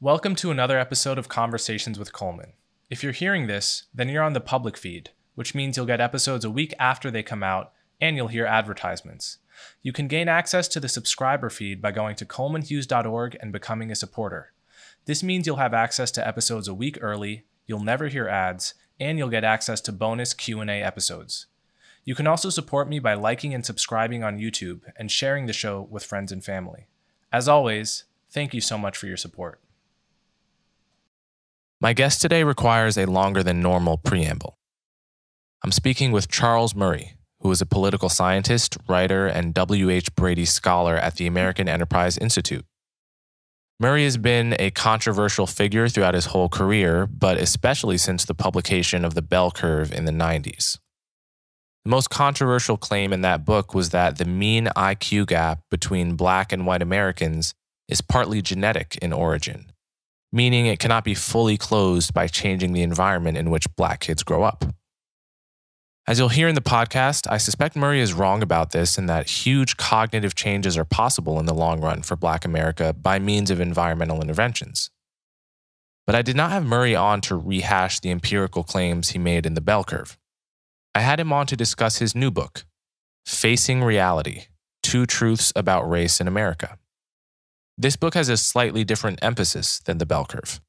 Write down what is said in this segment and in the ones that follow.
Welcome to another episode of Conversations with Coleman. If you're hearing this, then you're on the public feed, which means you'll get episodes a week after they come out, and you'll hear advertisements. You can gain access to the subscriber feed by going to colemanhughes.org and becoming a supporter. This means you'll have access to episodes a week early, you'll never hear ads, and you'll get access to bonus Q&A episodes. You can also support me by liking and subscribing on YouTube and sharing the show with friends and family. As always, thank you so much for your support. My guest today requires a longer than normal preamble. I'm speaking with Charles Murray, who is a political scientist, writer, and W.H. Brady scholar at the American Enterprise Institute. Murray has been a controversial figure throughout his whole career, but especially since the publication of The Bell Curve in the 90s. The most controversial claim in that book was that the mean IQ gap between Black and white Americans is partly genetic in origin, meaning it cannot be fully closed by changing the environment in which Black kids grow up. As you'll hear in the podcast, I suspect Murray is wrong about this and that huge cognitive changes are possible in the long run for Black America by means of environmental interventions. But I did not have Murray on to rehash the empirical claims he made in The Bell Curve. I had him on to discuss his new book, Facing Reality: Two Truths About Race in America. This book has a slightly different emphasis than The Bell Curve.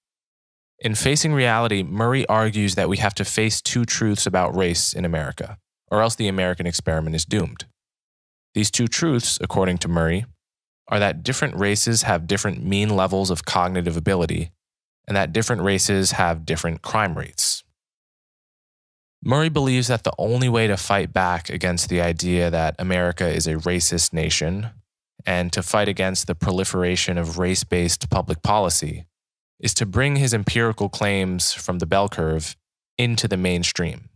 In Facing Reality, Murray argues that we have to face two truths about race in America, or else the American experiment is doomed. These two truths, according to Murray, are that different races have different mean levels of cognitive ability, and that different races have different crime rates. Murray believes that the only way to fight back against the idea that America is a racist nation and to fight against the proliferation of race-based public policy is to bring his empirical claims from The Bell Curve into the mainstream.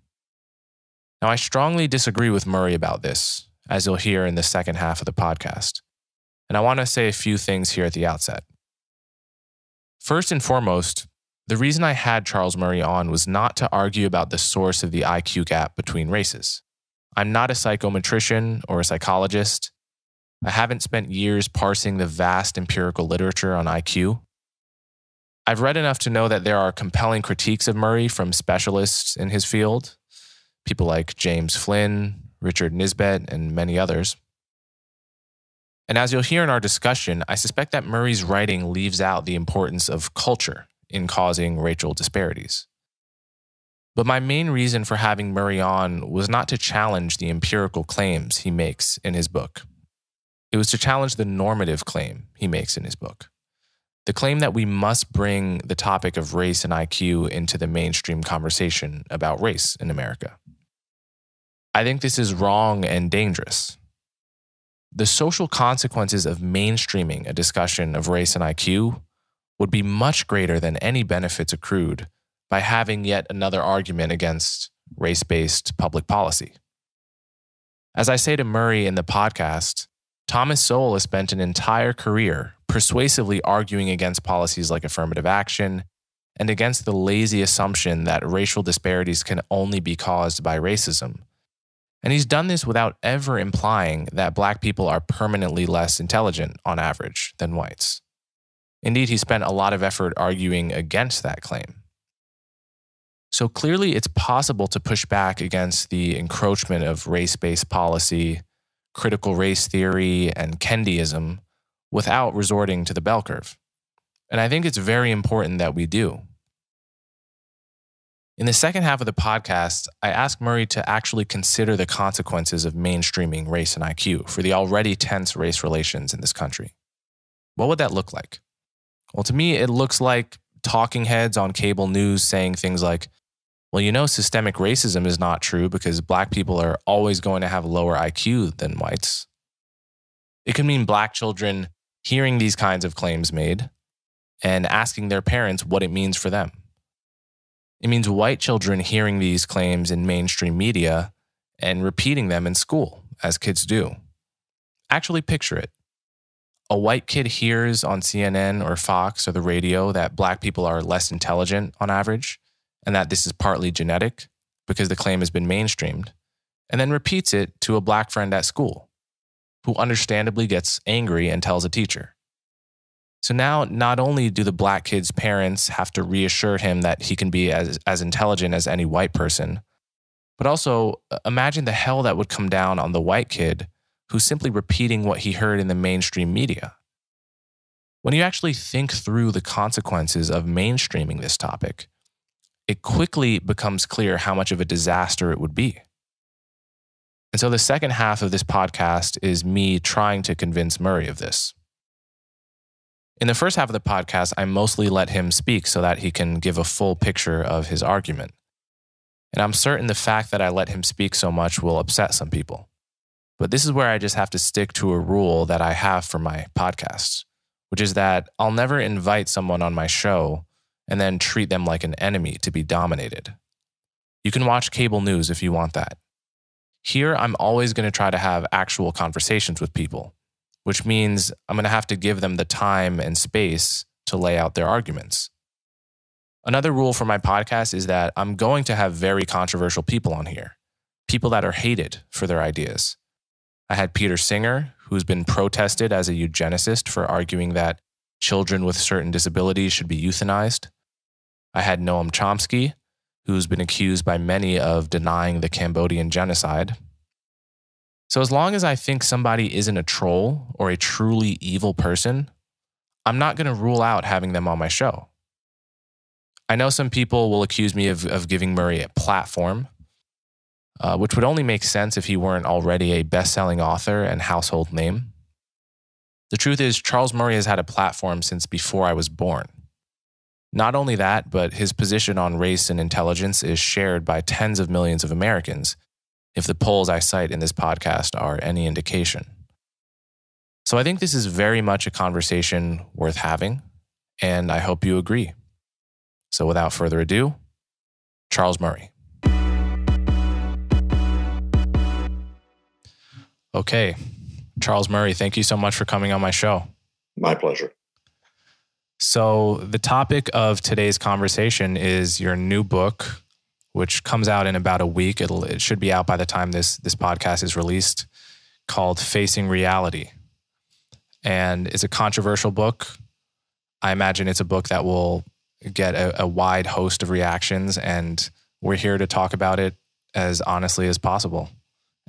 Now, I strongly disagree with Murray about this, as you'll hear in the second half of the podcast, and I want to say a few things here at the outset. First and foremost, the reason I had Charles Murray on was not to argue about the source of the IQ gap between races. I'm not a psychometrician or a psychologist. I haven't spent years parsing the vast empirical literature on IQ. I've read enough to know that there are compelling critiques of Murray from specialists in his field, people like James Flynn, Richard Nisbett, and many others. And as you'll hear in our discussion, I suspect that Murray's writing leaves out the importance of culture in causing racial disparities. But my main reason for having Murray on was not to challenge the empirical claims he makes in his book. It was to challenge the normative claim he makes in his book. The claim that we must bring the topic of race and IQ into the mainstream conversation about race in America. I think this is wrong and dangerous. The social consequences of mainstreaming a discussion of race and IQ would be much greater than any benefits accrued by having yet another argument against race-based public policy. As I say to Murray in the podcast, Thomas Sowell has spent an entire career persuasively arguing against policies like affirmative action and against the lazy assumption that racial disparities can only be caused by racism. And he's done this without ever implying that Black people are permanently less intelligent on average than whites. Indeed, he spent a lot of effort arguing against that claim. So clearly, it's possible to push back against the encroachment of race-based policy, critical race theory, and Kendyism without resorting to the bell curve. And I think it's very important that we do. In the second half of the podcast, I asked Murray to actually consider the consequences of mainstreaming race and IQ for the already tense race relations in this country. What would that look like? Well, to me, it looks like talking heads on cable news saying things like, well, you know, systemic racism is not true because Black people are always going to have lower IQ than whites. It could mean Black children hearing these kinds of claims made and asking their parents what it means for them. It means white children hearing these claims in mainstream media and repeating them in school, as kids do. Actually picture it. A white kid hears on CNN or Fox or the radio that Black people are less intelligent on average, and that this is partly genetic because the claim has been mainstreamed, and then repeats it to a Black friend at school, who understandably gets angry and tells a teacher. So now not only do the black kid's parents have to reassure him that he can be as intelligent as any white person, but also imagine the hell that would come down on the white kid who's simply repeating what he heard in the mainstream media. When you actually think through the consequences of mainstreaming this topic, it quickly becomes clear how much of a disaster it would be. And so the second half of this podcast is me trying to convince Murray of this. In the first half of the podcast, I mostly let him speak so that he can give a full picture of his argument. And I'm certain the fact that I let him speak so much will upset some people. But this is where I just have to stick to a rule that I have for my podcasts, which is that I'll never invite someone on my show and then treat them like an enemy to be dominated. You can watch cable news if you want that. Here, I'm always going to try to have actual conversations with people, which means I'm going to have to give them the time and space to lay out their arguments. Another rule for my podcast is that I'm going to have very controversial people on here, people that are hated for their ideas. I had Peter Singer, who's been protested as a eugenicist for arguing that children with certain disabilities should be euthanized. I had Noam Chomsky, who's been accused by many of denying the Cambodian genocide. So as long as I think somebody isn't a troll or a truly evil person, I'm not going to rule out having them on my show. I know some people will accuse me of giving Murray a platform, which would only make sense if he weren't already a best-selling author and household name. The truth is, Charles Murray has had a platform since before I was born. Not only that, but his position on race and intelligence is shared by tens of millions of Americans, if the polls I cite in this podcast are any indication. So I think this is very much a conversation worth having, and I hope you agree. So without further ado, Charles Murray. Okay, Charles Murray, thank you so much for coming on my show. My pleasure. So the topic of today's conversation is your new book, which comes out in about a week. It should be out by the time this podcast is released, called Facing Reality. And it's a controversial book. I imagine it's a book that will get a wide host of reactions, and we're here to talk about it as honestly as possible.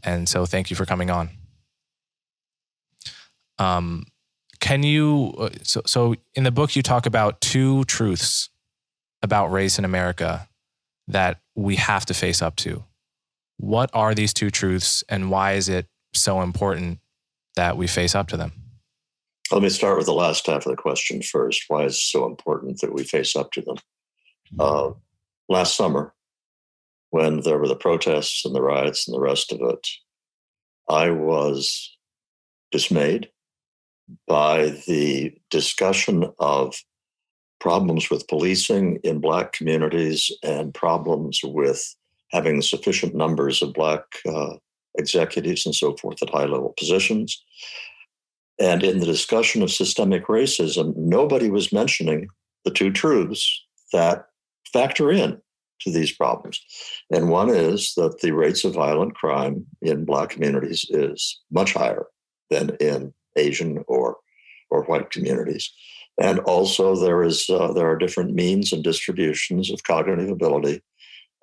And so thank you for coming on. Can you, so in the book, you talk about two truths about race in America that we have to face up to. What are these two truths, and why is it so important that we face up to them? Let me start with the last half of the question first. Why is it so important that we face up to them? Last summer, when there were the protests and the riots and the rest of it, I was dismayed by the discussion of problems with policing in Black communities and problems with having sufficient numbers of Black executives and so forth at high-level positions. And in the discussion of systemic racism, nobody was mentioning the two truths that factor in to these problems. And one is that the rates of violent crime in Black communities is much higher than in Asian or white communities. And also there are different means and distributions of cognitive ability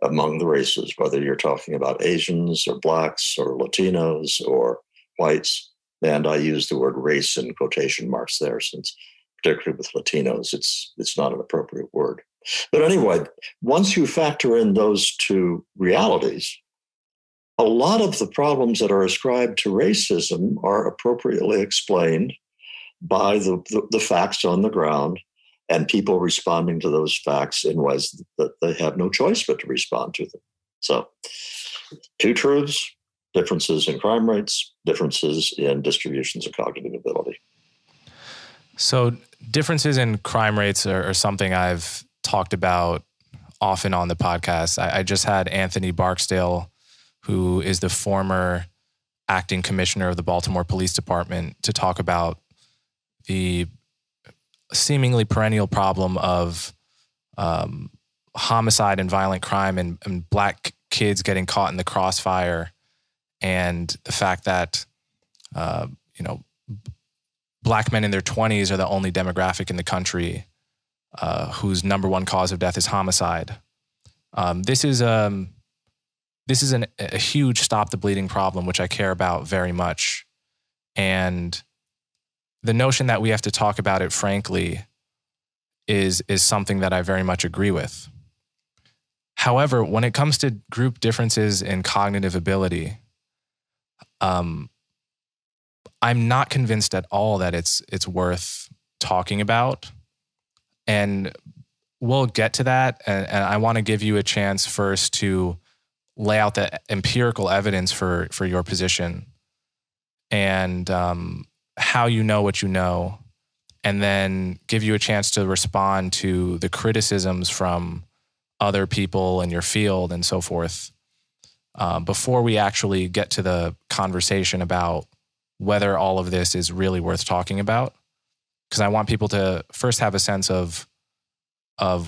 among the races, whether you're talking about Asians or Blacks or Latinos or whites. And I use the word race in quotation marks there, since particularly with Latinos, it's not an appropriate word. But anyway, once you factor in those two realities, a lot of the problems that are ascribed to racism are appropriately explained by the facts on the ground and people responding to those facts in ways that they have no choice but to respond to them. So, two truths: differences in crime rates, differences in distributions of cognitive ability. So differences in crime rates are something I've talked about often on the podcast. I just had Anthony Barksdale, who is the former acting commissioner of the Baltimore Police Department, to talk about the seemingly perennial problem of homicide and violent crime and Black kids getting caught in the crossfire, and the fact that, Black men in their 20s are the only demographic in the country whose number one cause of death is homicide. This is a huge stop the bleeding problem, which I care about very much. And the notion that we have to talk about it frankly is something that I very much agree with. However, when it comes to group differences in cognitive ability, I'm not convinced at all that it's worth talking about. And we'll get to that. And I want to give you a chance first to lay out the empirical evidence for your position and how you know what you know, and then give you a chance to respond to the criticisms from other people in your field and so forth, before we actually get to the conversation about whether all of this is really worth talking about. Because I want people to first have a sense of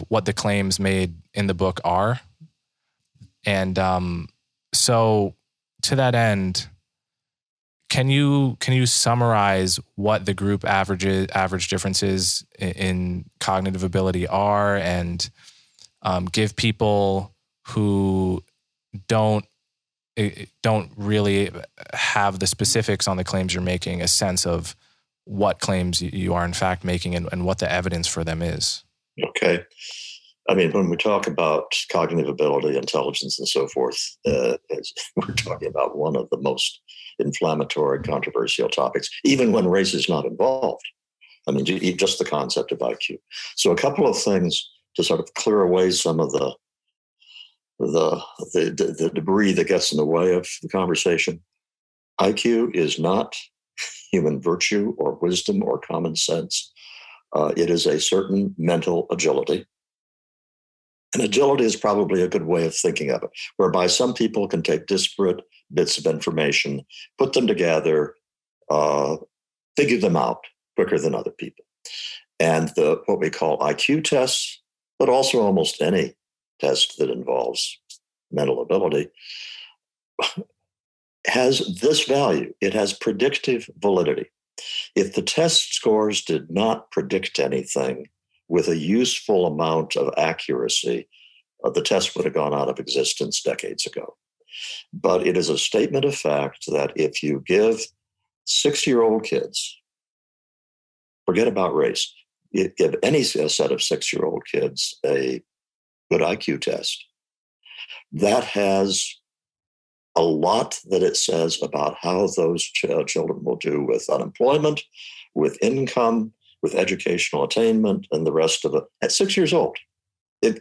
what the claims made in the book are. And so to that end, can you summarize what the group average differences in cognitive ability are, and give people who don't really have the specifics on the claims you're making a sense of what claims you are in fact making and what the evidence for them is? Okay. I mean, when we talk about cognitive ability, intelligence, and so forth, we're talking about one of the most inflammatory, controversial topics, even when race is not involved. I mean, just the concept of IQ. So a couple of things to sort of clear away some of the debris that gets in the way of the conversation. IQ is not human virtue or wisdom or common sense. It is a certain mental agility. And agility is probably a good way of thinking of it, whereby some people can take disparate bits of information, put them together, figure them out quicker than other people. And what we call IQ tests, but also almost any test that involves mental ability, has this value. It has predictive validity. If the test scores did not predict anything with a useful amount of accuracy, the test would have gone out of existence decades ago. But it is a statement of fact that if you give 6-year-old kids, forget about race, give any set of 6-year-old kids a good IQ test, that has a lot that it says about how those children will do with unemployment, with income, with educational attainment, and the rest of it at 6 years old.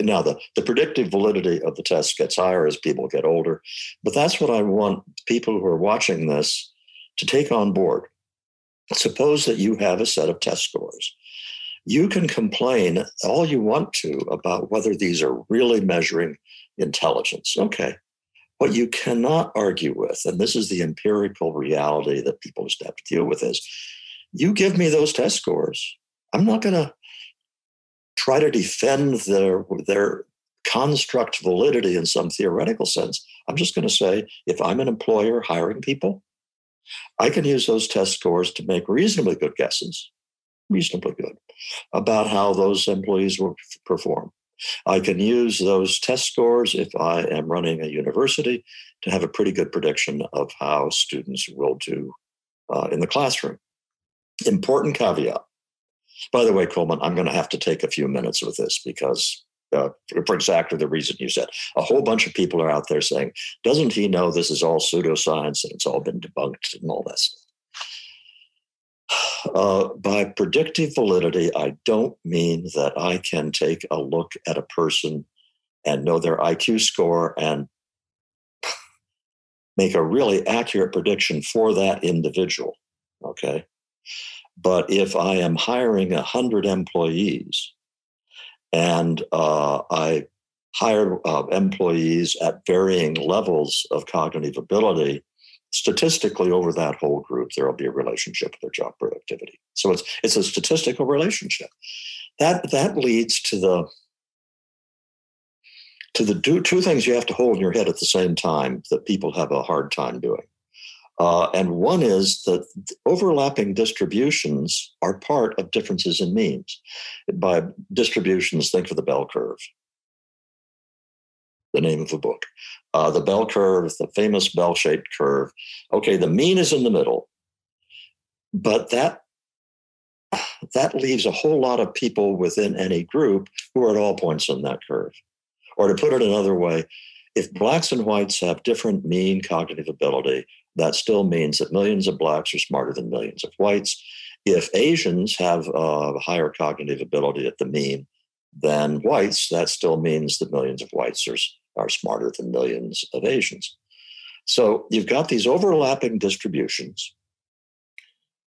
Now, the predictive validity of the test gets higher as people get older, but that's what I want people who are watching this to take on board. Suppose that you have a set of test scores. You can complain all you want to about whether these are really measuring intelligence. Okay. What you cannot argue with, and this is the empirical reality that people just have to deal with, is you give me those test scores. I'm not going to try to defend their construct validity in some theoretical sense. I'm just going to say, if I'm an employer hiring people, I can use those test scores to make reasonably good guesses, reasonably good, about how those employees will perform. I can use those test scores if I am running a university to have a pretty good prediction of how students will do in the classroom. Important caveat. By the way, Coleman, I'm going to have to take a few minutes with this because for exactly the reason you said. A whole bunch of people are out there saying, doesn't he know this is all pseudoscience and it's all been debunked and all that stuff? By predictive validity, I don't mean that I can take a look at a person and know their IQ score and make a really accurate prediction for that individual, okay? But if I am hiring 100 employees and I hire employees at varying levels of cognitive ability, statistically over that whole group, there will be a relationship with their job productivity. So it's a statistical relationship. That leads to the two things you have to hold in your head at the same time that people have a hard time doing. And one is that overlapping distributions are part of differences in means. By distributions, think of the bell curve, the name of the book. The bell curve, the famous bell-shaped curve. Okay, the mean is in the middle, but that leaves a whole lot of people within any group who are at all points on that curve. Or to put it another way, if blacks and whites have different mean cognitive ability, that still means that millions of blacks are smarter than millions of whites. If Asians have higher cognitive ability at the mean than whites, that still means that millions of whites are smarter than millions of Asians. So you've got these overlapping distributions.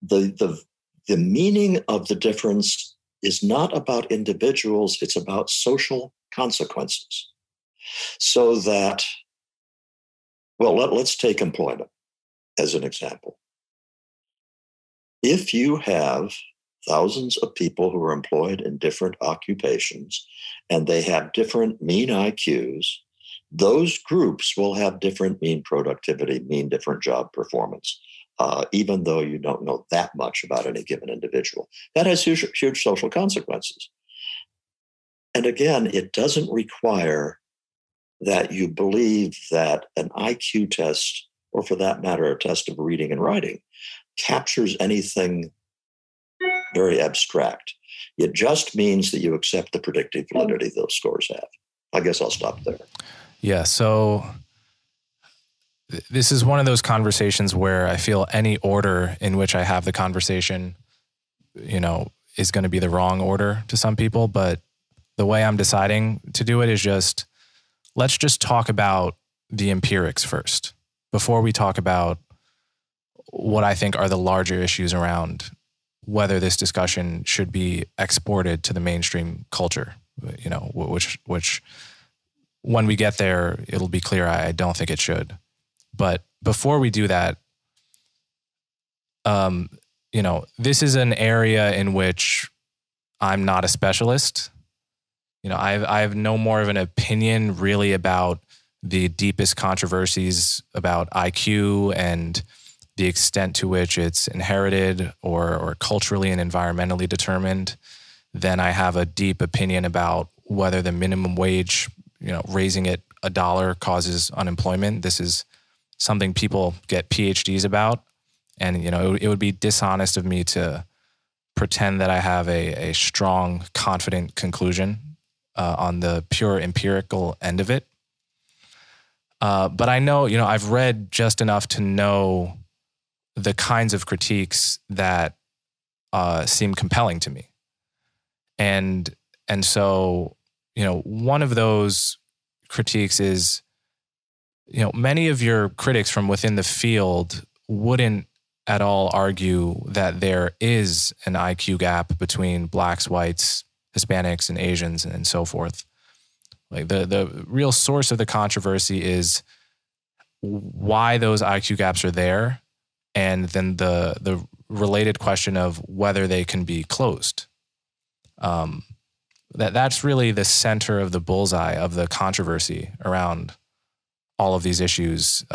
The meaning of the difference is not about individuals, it's about social consequences. So that, well, let's take employment as an example. If you have thousands of people who are employed in different occupations and they have different mean IQs, those groups will have different mean productivity, mean different job performance, even though you don't know that much about any given individual. That has huge social consequences. And again, it doesn't require that you believe that an IQ test, or for that matter, a test of reading and writing, captures anything very abstract. It just means that you accept the predictive validity those scores have. I guess I'll stop there. Yeah, so this is one of those conversations where I feel any order in which I have the conversation, is going to be the wrong order to some people. But the way I'm deciding to do it is let's just talk about the empirics first, before we talk about what I think are the larger issues around whether this discussion should be exported to the mainstream culture, which when we get there, it'll be clear I don't think it should. But before we do that, this is an area in which I'm not a specialist. I have no more of an opinion really about the deepest controversies about IQ and the extent to which it's inherited or culturally and environmentally determined than I have a deep opinion about whether the minimum wage, raising it $1 causes unemployment. This is something people get PhDs about. And, it would be dishonest of me to pretend that I have a strong, confident conclusion on the pure empirical end of it. But I know, I've read just enough to know the kinds of critiques that seem compelling to me. And so, one of those critiques is, many of your critics from within the field wouldn't at all argue that there is an IQ gap between blacks, whites, Hispanics, and Asians, and so forth. Like the real source of the controversy is why those IQ gaps are there, and then the related question of whether they can be closed. That's really the center of the bullseye of the controversy around all of these issues,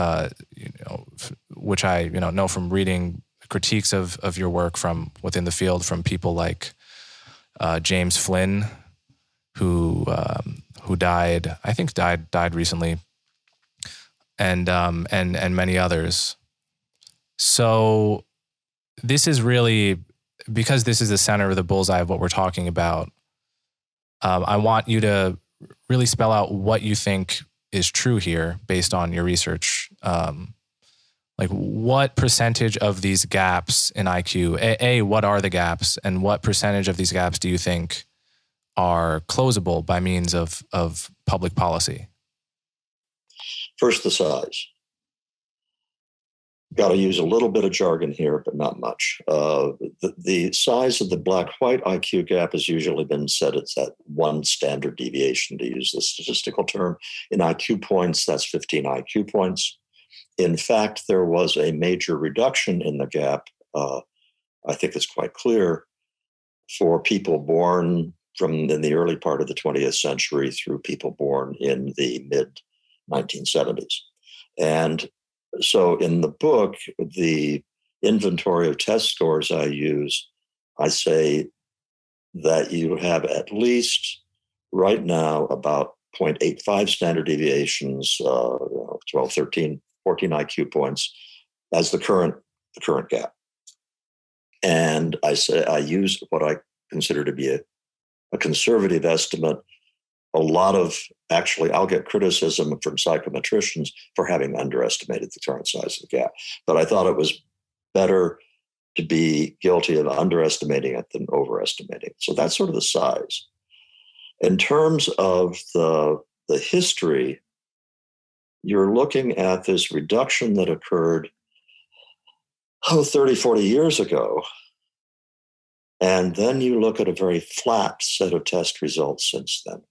which I know from reading critiques of your work from within the field from people like James Flynn, who died recently, and many others. So this is really, because this is the center of the bullseye of what we're talking about, I want you to really spell out what you think is true here based on your research. Like what percentage of these gaps in IQ, what are the gaps, and what percentage of these gaps do you think are closable by means of public policy? First, the size. Got to use a little bit of jargon here, but not much. The size of the black-white IQ gap has usually been said it's at one standard deviation, to use the statistical term. In IQ points, that's 15 IQ points. In fact, there was a major reduction in the gap, I think it's quite clear, for people born in the early part of the 20th century through people born in the mid-1970s. And So in the book, the inventory of test scores I use, I say that you have at least right now about 0.85 standard deviations, 12, 13, 14 IQ points as the current gap. And I say I use what I consider to be a conservative estimate. A lot of, actually, I'll get criticism from psychometricians for having underestimated the current size of the gap. But I thought it was better to be guilty of underestimating it than overestimating it. So that's sort of the size. In terms of the history, you're looking at this reduction that occurred 30, 40 years ago. And then you look at a very flat set of test results since then.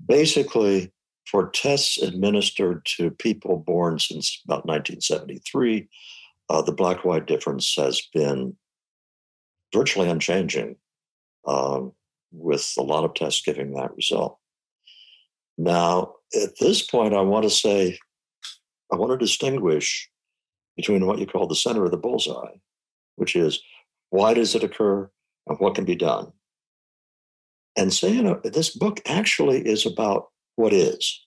Basically, for tests administered to people born since about 1973, the black-white difference has been virtually unchanging, with a lot of tests giving that result. Now, at this point, I want to distinguish between what you call the center of the bullseye, which is why does it occur and what can be done? And say, this book actually is about what is.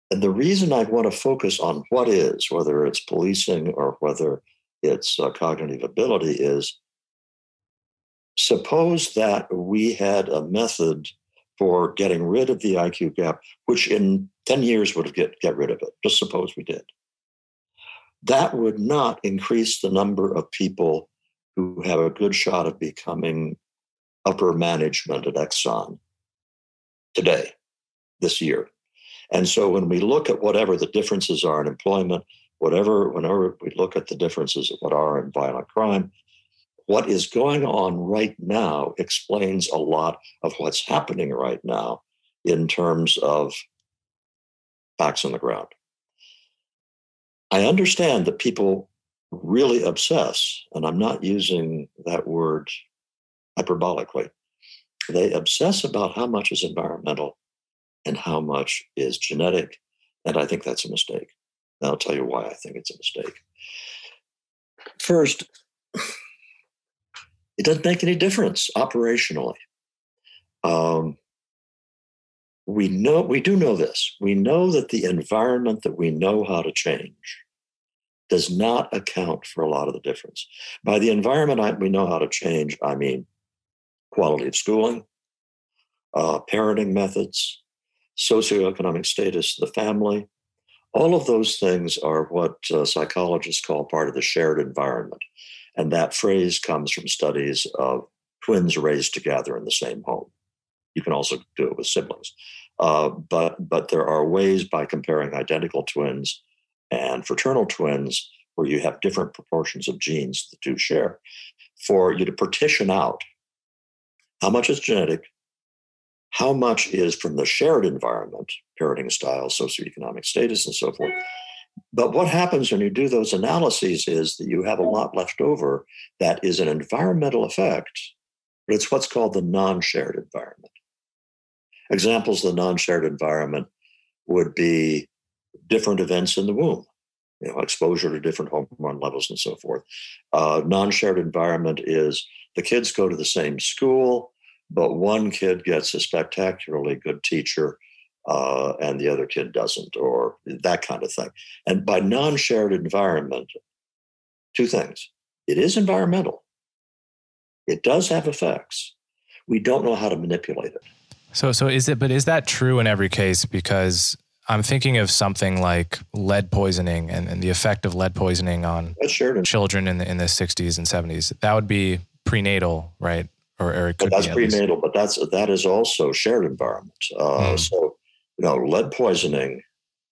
And the reason I want to focus on what is, whether it's policing or whether it's cognitive ability, is suppose that we had a method for getting rid of the IQ gap, which in 10 years would have get rid of it. Just suppose we did. That would not increase the number of people who have a good shot of becoming upper management at Exxon today, this year. And so when we look at whatever the differences are in employment, whenever we look at the differences of what are in violent crime, what is going on right now explains a lot of what's happening right now in terms of facts on the ground. I understand that people really obsess, and I'm not using that word hyperbolically. They obsess about how much is environmental and how much is genetic, and I think that's a mistake. And I'll tell you why I think it's a mistake. First, it doesn't make any difference operationally. We do know this. We know that the environment that we know how to change does not account for a lot of the difference. By the environment we know how to change, I mean quality of schooling, parenting methods, socioeconomic status of the family. All of those things are what psychologists call part of the shared environment. And that phrase comes from studies of twins raised together in the same home. You can also do it with siblings. But there are ways by comparing identical twins and fraternal twins where you have different proportions of genes the two share, for you to partition out how much is genetic, how much is from the shared environment, parenting style, socioeconomic status, and so forth. But what happens when you do those analyses is that you have a lot left over that is an environmental effect, but it's what's called the non-shared environment. Examples of the non-shared environment would be different events in the womb, exposure to different hormone levels and so forth. Non-shared environment is the kids go to the same school, but one kid gets a spectacularly good teacher and the other kid doesn't, or that kind of thing. And by non-shared environment, two things. It is environmental. It does have effects. We don't know how to manipulate it. So is that true in every case? Because I'm thinking of something like lead poisoning and the effect of lead poisoning on children in the 60s and 70s. That would be prenatal, right? Or it could that's be prenatal, but that is also shared environment. So, lead poisoning,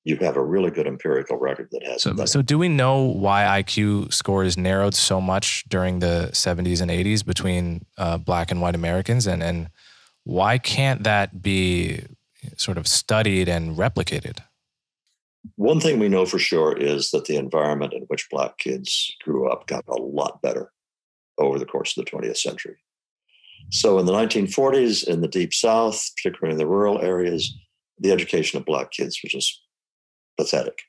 you have a really good empirical record that has. So do we know why IQ scores narrowed so much during the 70s and 80s between Black and white Americans? And why can't that be sort of studied and replicated? One thing we know for sure is that the environment in which Black kids grew up got a lot better over the course of the 20th century. So in the 1940s, in the Deep South, particularly in the rural areas, the education of Black kids was just pathetic.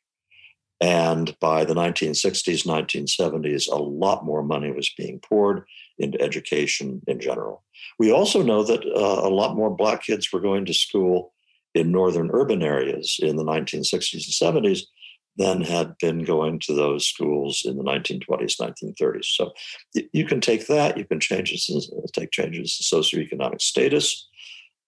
And by the 1960s, 1970s, a lot more money was being poured into education in general. We also know that a lot more Black kids were going to school in northern urban areas in the 1960s and 70s than had been going to those schools in the 1920s, 1930s. So you can take that, you can take changes in socioeconomic status,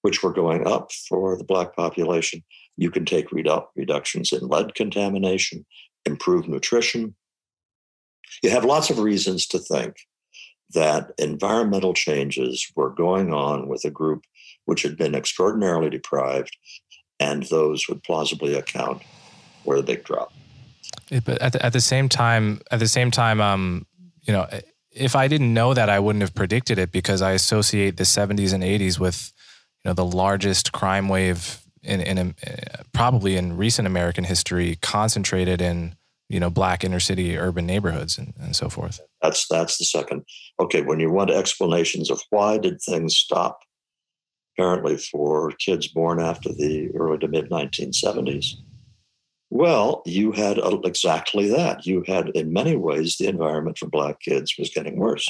which were going up for the Black population. You can take reductions in lead contamination, improve nutrition. You have lots of reasons to think that environmental changes were going on with a group which had been extraordinarily deprived, and those would plausibly account for the big drop. But at the same time, if I didn't know that, I wouldn't have predicted it, because I associate the 70s and 80s with, the largest crime wave in probably in recent American history, concentrated in Black inner city urban neighborhoods and so forth. That's the second. Okay, when you want explanations of why did things stop, apparently for kids born after the early to mid 1970s, well, you had exactly that. You had, in many ways, the environment for Black kids was getting worse.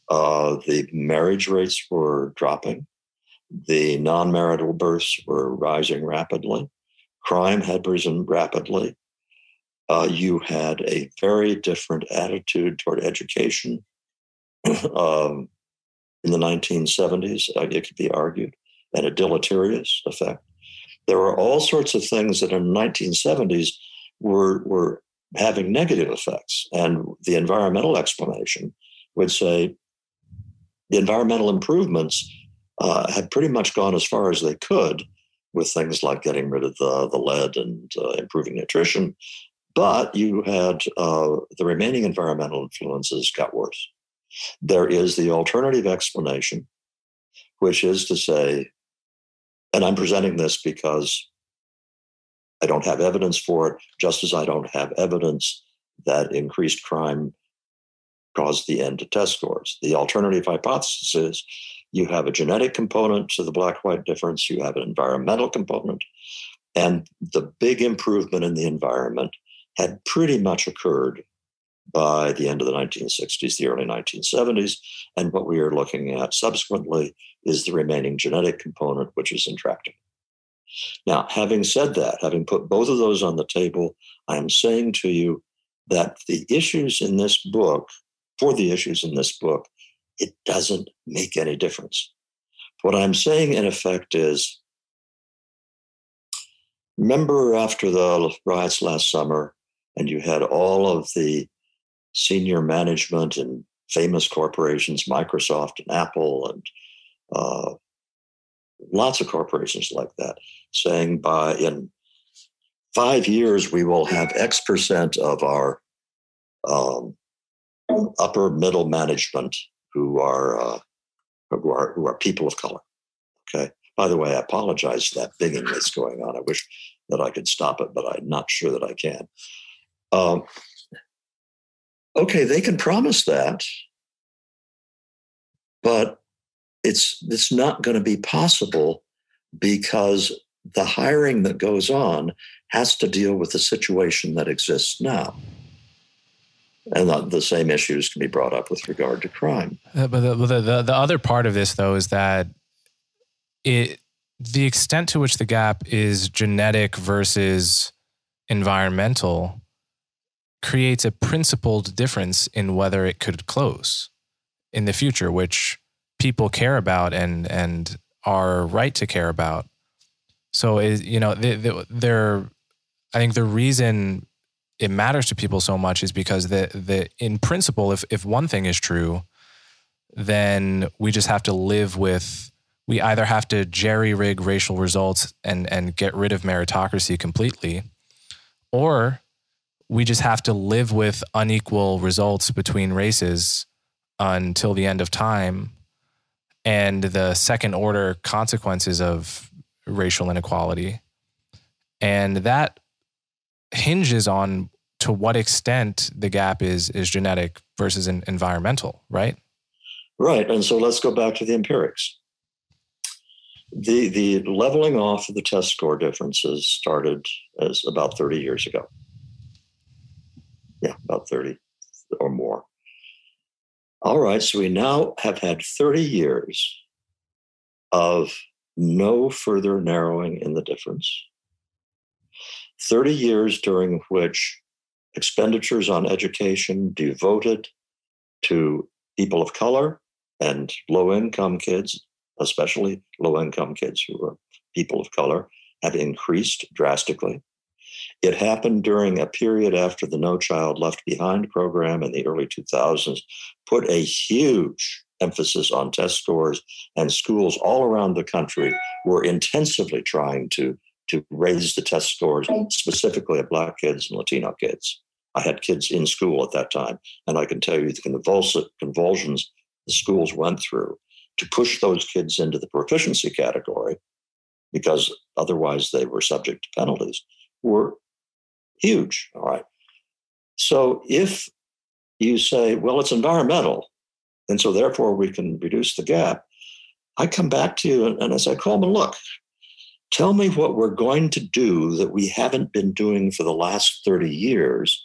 The marriage rates were dropping. The non-marital births were rising rapidly. Crime had risen rapidly. You had a very different attitude toward education in the 1970s, it could be argued, and a deleterious effect. There were all sorts of things that in the 1970s were having negative effects. And the environmental explanation would say the environmental improvements had pretty much gone as far as they could with things like getting rid of the lead and improving nutrition. But you had the remaining environmental influences got worse. There is the alternative explanation, which is to say, and I'm presenting this because I don't have evidence for it, just as I don't have evidence that increased crime caused the end to test scores. The alternative hypothesis is you have a genetic component to the Black-white difference, you have an environmental component, and the big improvement in the environment had pretty much occurred by the end of the 1960s, the early 1970s. And what we are looking at subsequently is the remaining genetic component, which is intractable. Now, having said that, having put both of those on the table, I am saying to you that the issues in this book, it doesn't make any difference. What I'm saying, in effect, is, remember after the riots last summer, and you had all of the senior management in famous corporations, Microsoft and Apple and lots of corporations like that, saying in 5 years we will have X percent of our upper middle management who are people of color. Okay. By the way, I apologize for that bigging that's going on. I wish that I could stop it, but I'm not sure that I can. Okay, they can promise that, but it's not going to be possible because the hiring that goes on has to deal with the situation that exists now. And the same issues can be brought up with regard to crime. But the other part of this, though, is that the extent to which the gap is genetic versus environmental creates a principled difference in whether it could close in the future, which people care about and are right to care about. So I think the reason it matters to people so much is because in principle, if one thing is true, then we just have to live with, we either have to jerry-rig racial results and get rid of meritocracy completely, or we just have to live with unequal results between races until the end of time and the second order consequences of racial inequality. And that hinges on to what extent the gap is genetic versus environmental, right? Right. And so let's go back to the empirics. The leveling off of the test score differences started as about 30 years ago. Yeah, about 30 or more. All right, so we now have had 30 years of no further narrowing in the difference. 30 years during which expenditures on education devoted to people of color and low-income kids, especially low-income kids who are people of color, have increased drastically. It happened during a period after the No Child Left Behind program in the early 2000s, put a huge emphasis on test scores, and schools all around the country were intensively trying to raise the test scores, specifically of Black kids and Latino kids. I had kids in school at that time, and I can tell you the convulsions the schools went through to push those kids into the proficiency category, because otherwise they were subject to penalties, were huge. All right. So if you say, well, it's environmental, and so therefore we can reduce the gap, I come back to you and I say, Coleman, look, tell me what we're going to do that we haven't been doing for the last 30 years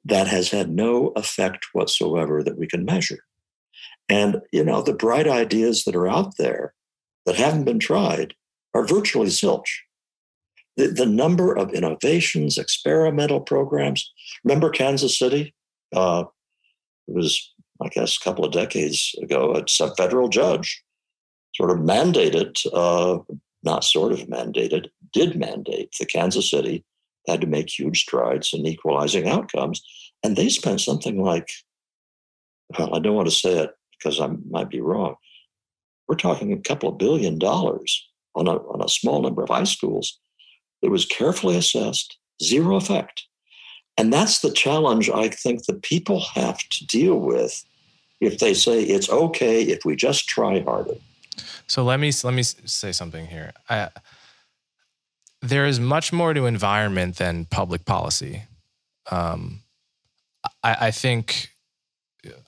that has had no effect whatsoever that we can measure. And, the bright ideas that are out there that haven't been tried are virtually zilch. The number of innovations, experimental programs. Remember Kansas City? It was, I guess, a couple of decades ago, a federal judge sort of mandated, not sort of mandated, did mandate that Kansas City had to make huge strides in equalizing outcomes. And they spent something like, well, I don't want to say it because I might be wrong. We're talking a couple of $1 billion on a small number of high schools. It was carefully assessed, zero effect. And that's the challenge I think that people have to deal with if they say it's okay if we just try harder. So let me say something here. There is much more to environment than public policy. I think,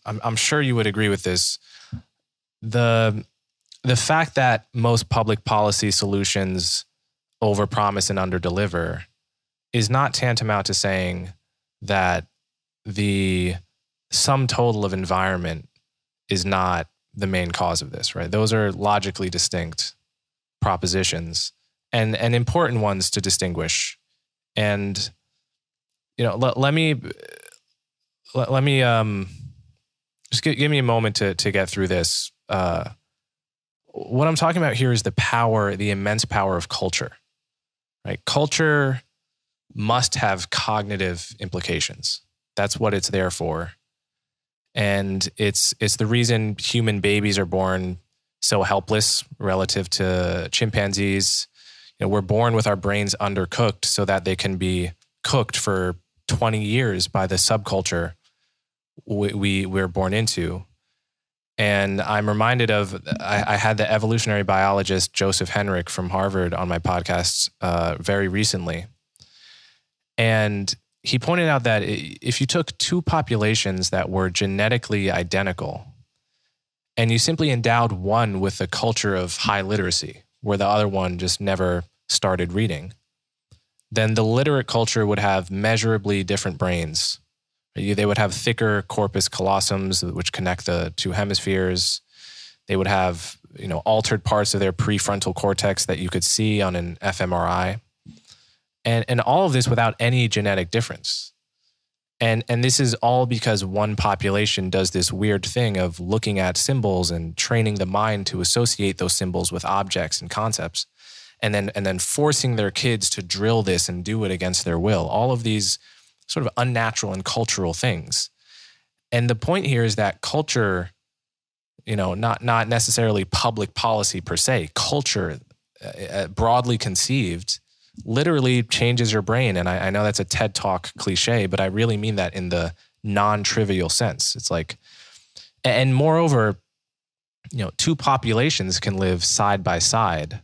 I'm sure you would agree with this. The fact that most public policy solutions overpromise and underdeliver is not tantamount to saying that the sum total of environment is not the main cause of this, right? Those are logically distinct propositions and important ones to distinguish. And, let me just give me a moment to get through this. What I'm talking about here is the immense power of culture, right? Culture must have cognitive implications. That's what it's there for. And it's the reason human babies are born so helpless relative to chimpanzees. We're born with our brains undercooked so that they can be cooked for 20 years by the subculture we're born into. And I'm reminded of, I had the evolutionary biologist Joseph Henrich from Harvard on my podcast very recently. And he pointed out that if you took two populations that were genetically identical and you simply endowed one with a culture of high literacy, where the other one just never started reading, then the literate culture would have measurably different brains. They would have thicker corpus callosums, which connect the two hemispheres. They would have, altered parts of their prefrontal cortex that you could see on an fMRI. And all of this without any genetic difference. And this is all because one population does this weird thing of looking at symbols and training the mind to associate those symbols with objects and concepts, and then forcing their kids to drill this and do it against their will. All of these sort of unnatural and cultural things. And the point here is that culture, not necessarily public policy per se, culture broadly conceived literally changes your brain. And I know that's a TED Talk cliche, but I really mean that in the non-trivial sense. It's like, and moreover, two populations can live side by side,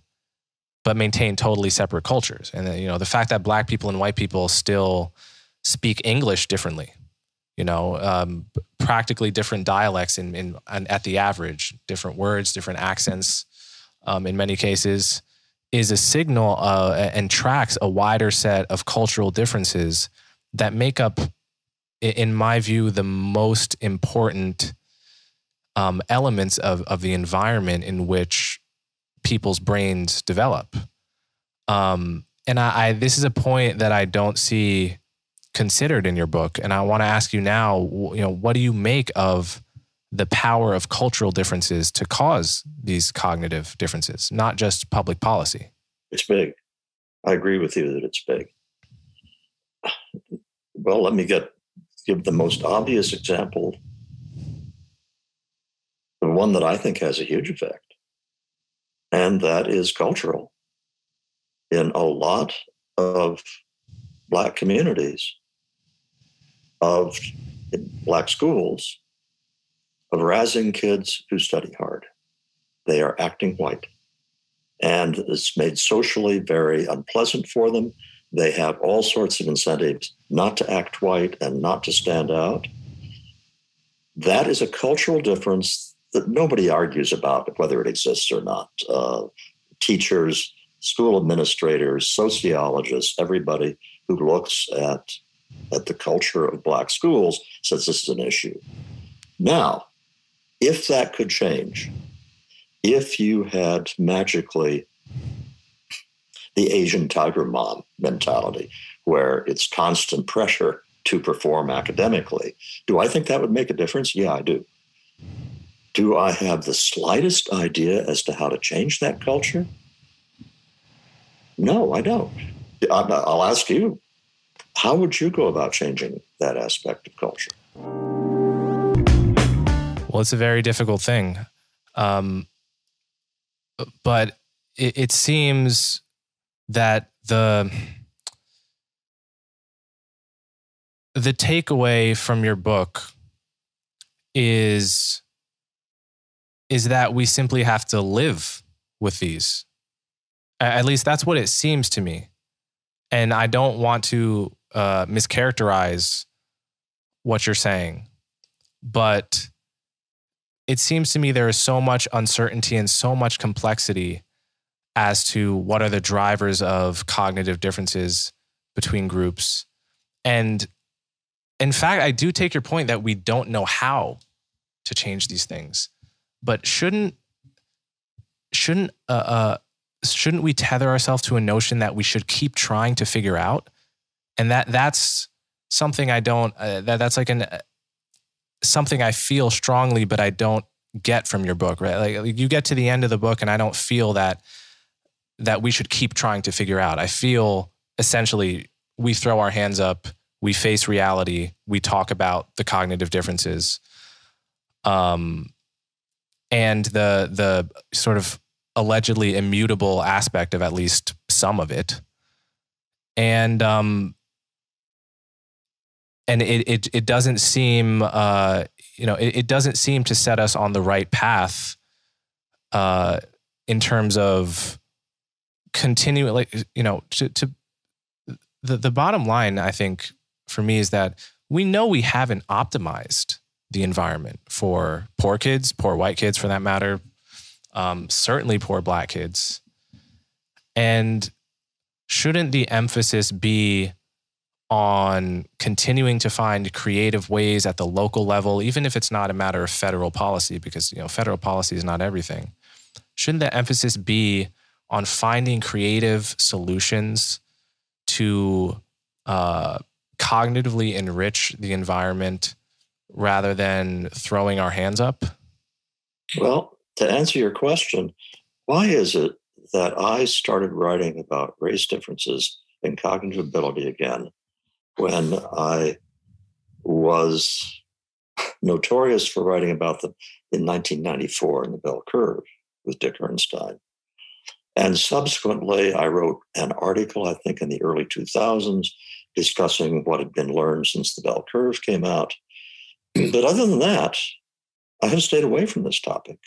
but maintain totally separate cultures. And the fact that Black people and white people still speak English differently, practically different dialects at the average, different words, different accents, in many cases, is a signal and tracks a wider set of cultural differences that make up, in my view, the most important elements of the environment in which people's brains develop. And this is a point that I don't see considered in your book. And I want to ask you now, what do you make of the power of cultural differences to cause these cognitive differences, not just public policy? It's big. I agree with you that it's big. Well, let me give the most obvious example, the one that I think has a huge effect, and that is cultural. In a lot of Black communities, of Black schools, of razzing kids who study hard. They are acting white. And it's made socially very unpleasant for them. They have all sorts of incentives not to act white and not to stand out. That is a cultural difference that nobody argues about whether it exists or not. Teachers, school administrators, sociologists, everybody who looks at the culture of Black schools says this is an issue. Now, if that could change, if you had magically the Asian tiger mom mentality, where it's constant pressure to perform academically, do I think that would make a difference? Yeah, I do. Do I have the slightest idea as to how to change that culture? No, I don't. I'll ask you, how would you go about changing that aspect of culture? Well, it's a very difficult thing. But it seems that the takeaway from your book is that we simply have to live with these. At least that's what it seems to me. And I don't want to mischaracterize what you're saying, but it seems to me there is so much uncertainty and so much complexity as to what are the drivers of cognitive differences between groups. And in fact, I do take your point that we don't know how to change these things. But shouldn't we tether ourselves to a notion that we should keep trying to figure out? And that's something I don't. That's like something I feel strongly, but I don't get from your book. Right? Like you get to the end of the book, and I don't feel that we should keep trying to figure out. I feel essentially we throw our hands up, we face reality, we talk about the cognitive differences, and the sort of allegedly immutable aspect of at least some of it. And it doesn't seem, it doesn't seem to set us on the right path in terms of continually, the bottom line, I think, for me is that we know we haven't optimized the environment for poor kids, poor white kids for that matter, certainly poor Black kids. And shouldn't the emphasis be on continuing to find creative ways at the local level, even if it's not a matter of federal policy, because federal policy is not everything? Shouldn't the emphasis be on finding creative solutions to cognitively enrich the environment rather than throwing our hands up? Well, to answer your question, why is it that I started writing about race differences in cognitive ability again when I was notorious for writing about them in 1994 in the Bell Curve with Dick Ernstein? And subsequently, I wrote an article, I think in the early 2000s, discussing what had been learned since the Bell Curve came out. But other than that, I have stayed away from this topic.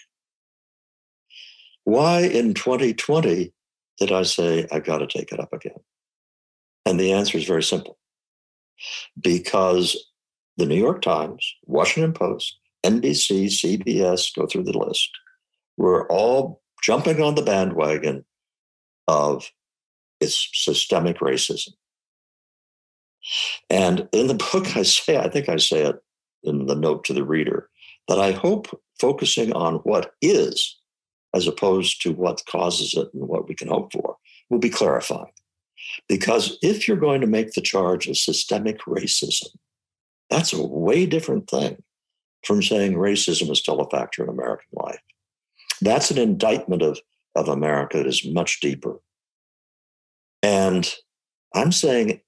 Why in 2020 did I say, I've got to take it up again? And the answer is very simple. Because the New York Times, Washington Post, NBC, CBS, go through the list, were all jumping on the bandwagon of it's systemic racism. And in the book, I think I say it in the note to the reader, that I hope focusing on what is, as opposed to what causes it and what we can hope for, will be clarifying. Because if you're going to make the charge of systemic racism, that's a way different thing from saying racism is still a factor in American life. That's an indictment of America that is much deeper. And I'm saying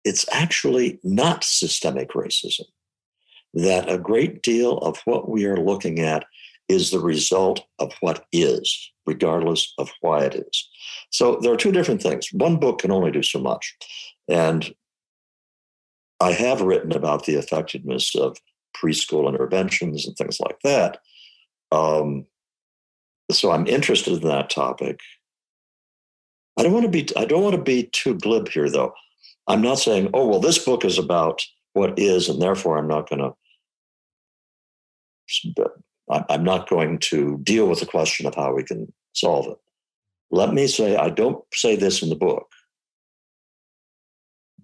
it's actually not systemic racism, that a great deal of what we are looking at is the result of what is, regardless of why it is. So there are two different things. One book can only do so much. And I have written about the effectiveness of preschool interventions and things like that. So I'm interested in that topic. I don't want to be too glib here, though. I'm not saying, oh, well, this book is about what is, and therefore I'm not going to deal with the question of how we can solve it. Let me say, I don't say this in the book,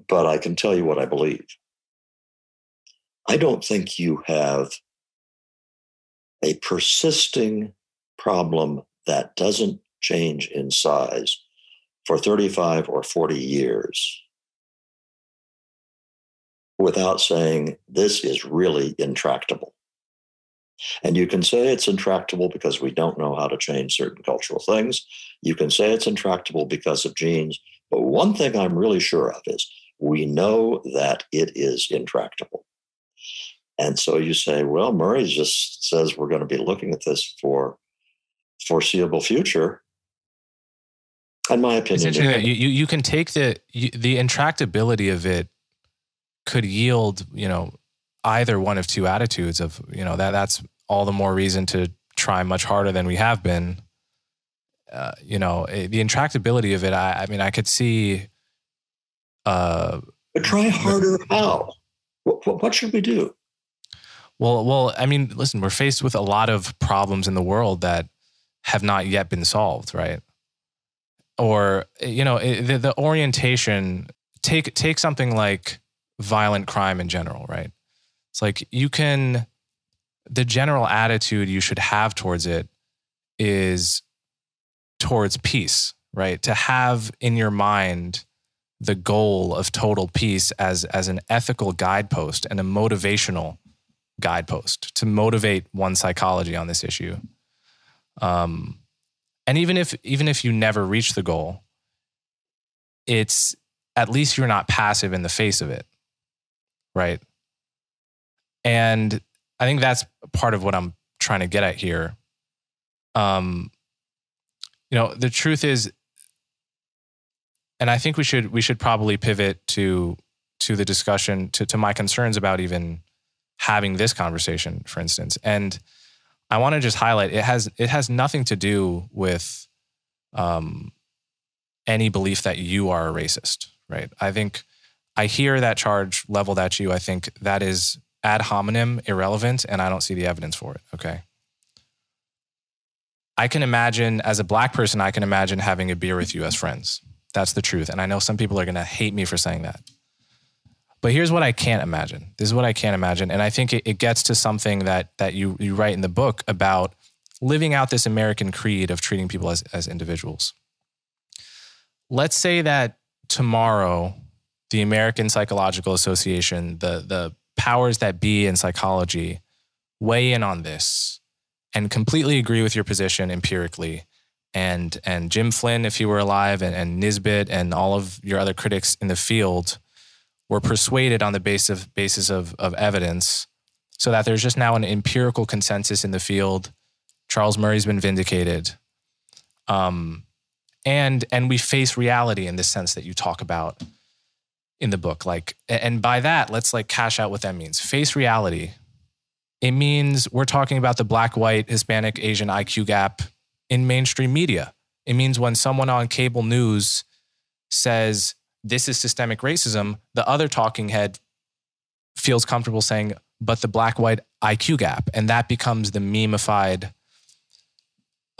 but I can tell you what I believe. I don't think you have a persisting problem that doesn't change in size for 35 or 40 years without saying this is really intractable. And you can say it's intractable because we don't know how to change certain cultural things. You can say it's intractable because of genes. But one thing I'm really sure of is we know that it is intractable. And so you say, well, Murray just says we're going to be looking at this for foreseeable future. In my opinion, you can take the intractability of it could yield, either one of two attitudes of, that's all the more reason to try much harder than we have been. The intractability of it, I could see. But try harder how? What should we do? Well, listen, we're faced with a lot of problems in the world that have not yet been solved, right? Or, the orientation, take something like violent crime in general, right? It's like the general attitude you should have towards it is towards peace, right? To have in your mind the goal of total peace as an ethical guidepost and a motivational guidepost to motivate one's psychology on this issue. And even if you never reach the goal, it's at least you're not passive in the face of it, right? And I think that's part of what I'm trying to get at here. The truth is, and I think we should probably pivot to the discussion to my concerns about even having this conversation, for instance. And I want to just highlight it has nothing to do with any belief that you are a racist, right? I think I hear that charge leveled at you. I think that is ad hominem irrelevant, and I don't see the evidence for it, okay? I can imagine, as a Black person, I can imagine having a beer with you as friends. That's the truth. And I know some people are going to hate me for saying that. But here's what I can't imagine. This is what I can't imagine. And I think it gets to something that you write in the book about living out this American creed of treating people as individuals. Let's say that tomorrow, the American Psychological Association, the powers that be in psychology, weigh in on this and completely agree with your position empirically. And Jim Flynn, if he were alive, and Nisbet and all of your other critics in the field were persuaded on the basis of evidence, so that there's just now an empirical consensus in the field. Charles Murray's been vindicated. And we face reality in this sense that you talk about in the book. And by that, let's cash out what that means. Face reality. It means we're talking about the Black, white, Hispanic, Asian IQ gap in mainstream media. It means when someone on cable news says this is systemic racism, the other talking head feels comfortable saying, but the Black, white IQ gap. And that becomes the meme-ified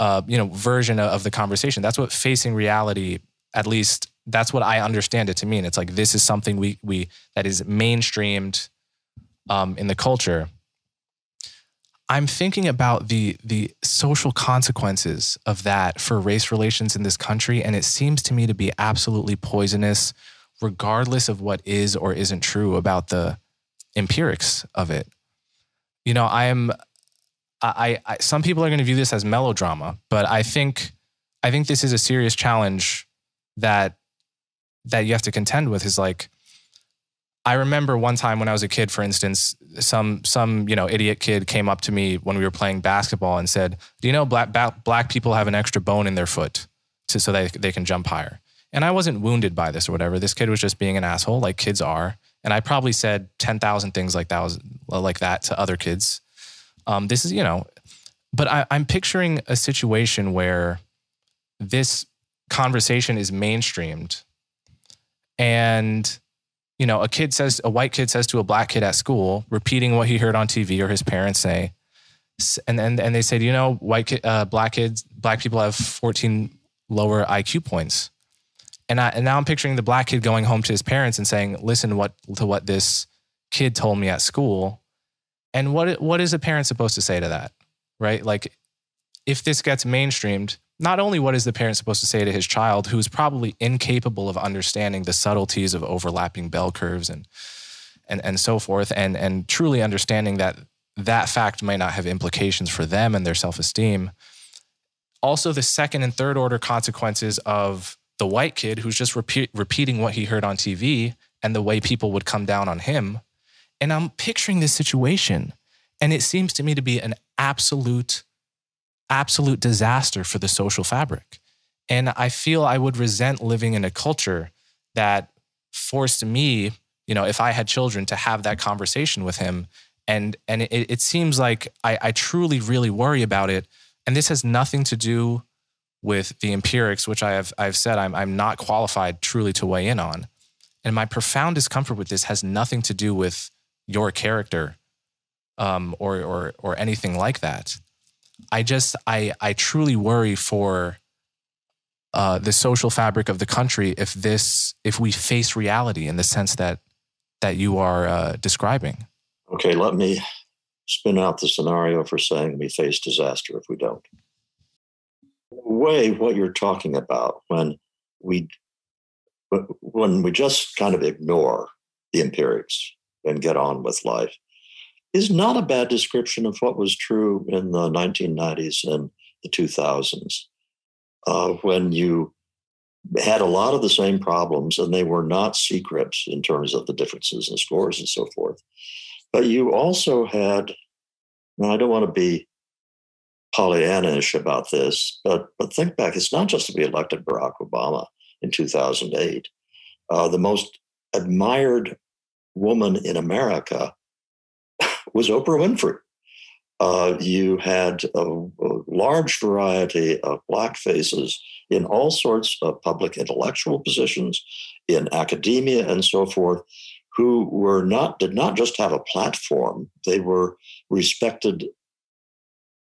version of the conversation. That's what facing reality, at least that's what I understand it to mean. It's like, this is something we that is mainstreamed in the culture. I'm thinking about the social consequences of that for race relations in this country, and it seems to me to be absolutely poisonous, regardless of what is or isn't true about the empirics of it. Some people are going to view this as melodrama, but I think this is a serious challenge that you have to contend with. Is like, I remember one time when I was a kid, for instance, some idiot kid came up to me when we were playing basketball and said, "Do you know black people have an extra bone in their foot so they can jump higher?" And I wasn't wounded by this or whatever. This kid was just being an asshole, like kids are. And I probably said 10,000 things like that to other kids. This is, but I'm picturing a situation where this conversation is mainstreamed, and a white kid says to a black kid at school, repeating what he heard on TV or his parents say, and they say, black people have 14 lower IQ points. And now I'm picturing the black kid going home to his parents and saying, listen to what this kid told me at school. And what is a parent supposed to say to that, right? Like, if this gets mainstreamed, not only what is the parent supposed to say to his child, who's probably incapable of understanding the subtleties of overlapping bell curves and so forth, and truly understanding that fact might not have implications for them and their self-esteem. Also, the second and third order consequences of the white kid who's just repeating what he heard on TV and the way people would come down on him. And I'm picturing this situation, and it seems to me to be an absolute disaster for the social fabric. And I feel I would resent living in a culture that forced me, if I had children, to have that conversation with him. And it seems like I truly, really worry about it. And this has nothing to do with the empirics, which I've said I'm not qualified truly to weigh in on. And my profound discomfort with this has nothing to do with your character or anything like that. I truly worry for the social fabric of the country if we face reality in the sense that you are describing. Okay, let me spin out the scenario for saying we face disaster if we don't. Way what you're talking about when we just kind of ignore the empirics and get on with life is not a bad description of what was true in the 1990s and the 2000s, when you had a lot of the same problems, and they were not secrets in terms of the differences in scores and so forth. But you also had, and I don't want to be Pollyanna-ish about this, but think back, it's not just that we elected Barack Obama in 2008. The most admired woman in America was Oprah Winfrey. You had a large variety of black faces in all sorts of public intellectual positions, in academia and so forth, who did not just have a platform, they were respected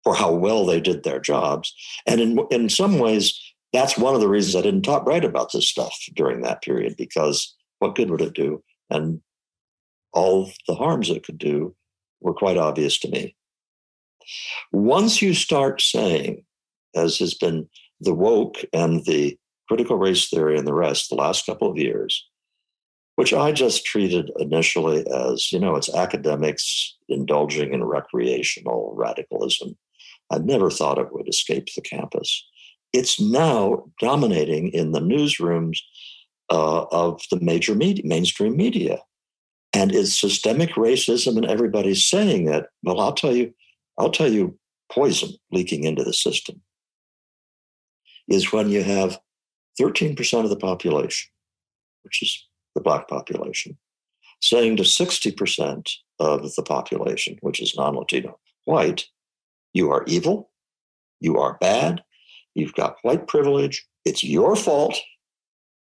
for how well they did their jobs. And in some ways, that's one of the reasons I didn't write about this stuff during that period, because what good would it do? And all the harms it could do were quite obvious to me. Once you start saying, as has been the woke and the critical race theory and the rest the last couple of years, which I just treated initially as, it's academics indulging in recreational radicalism. I never thought it would escape the campus. It's now dominating in the newsrooms of the major media, mainstream media. And it's systemic racism, and everybody's saying it. Well, I'll tell you poison leaking into the system is when you have 13% of the population, which is the black population, saying to 60% of the population, which is non-Latino, white, you are evil, you are bad, you've got white privilege, it's your fault,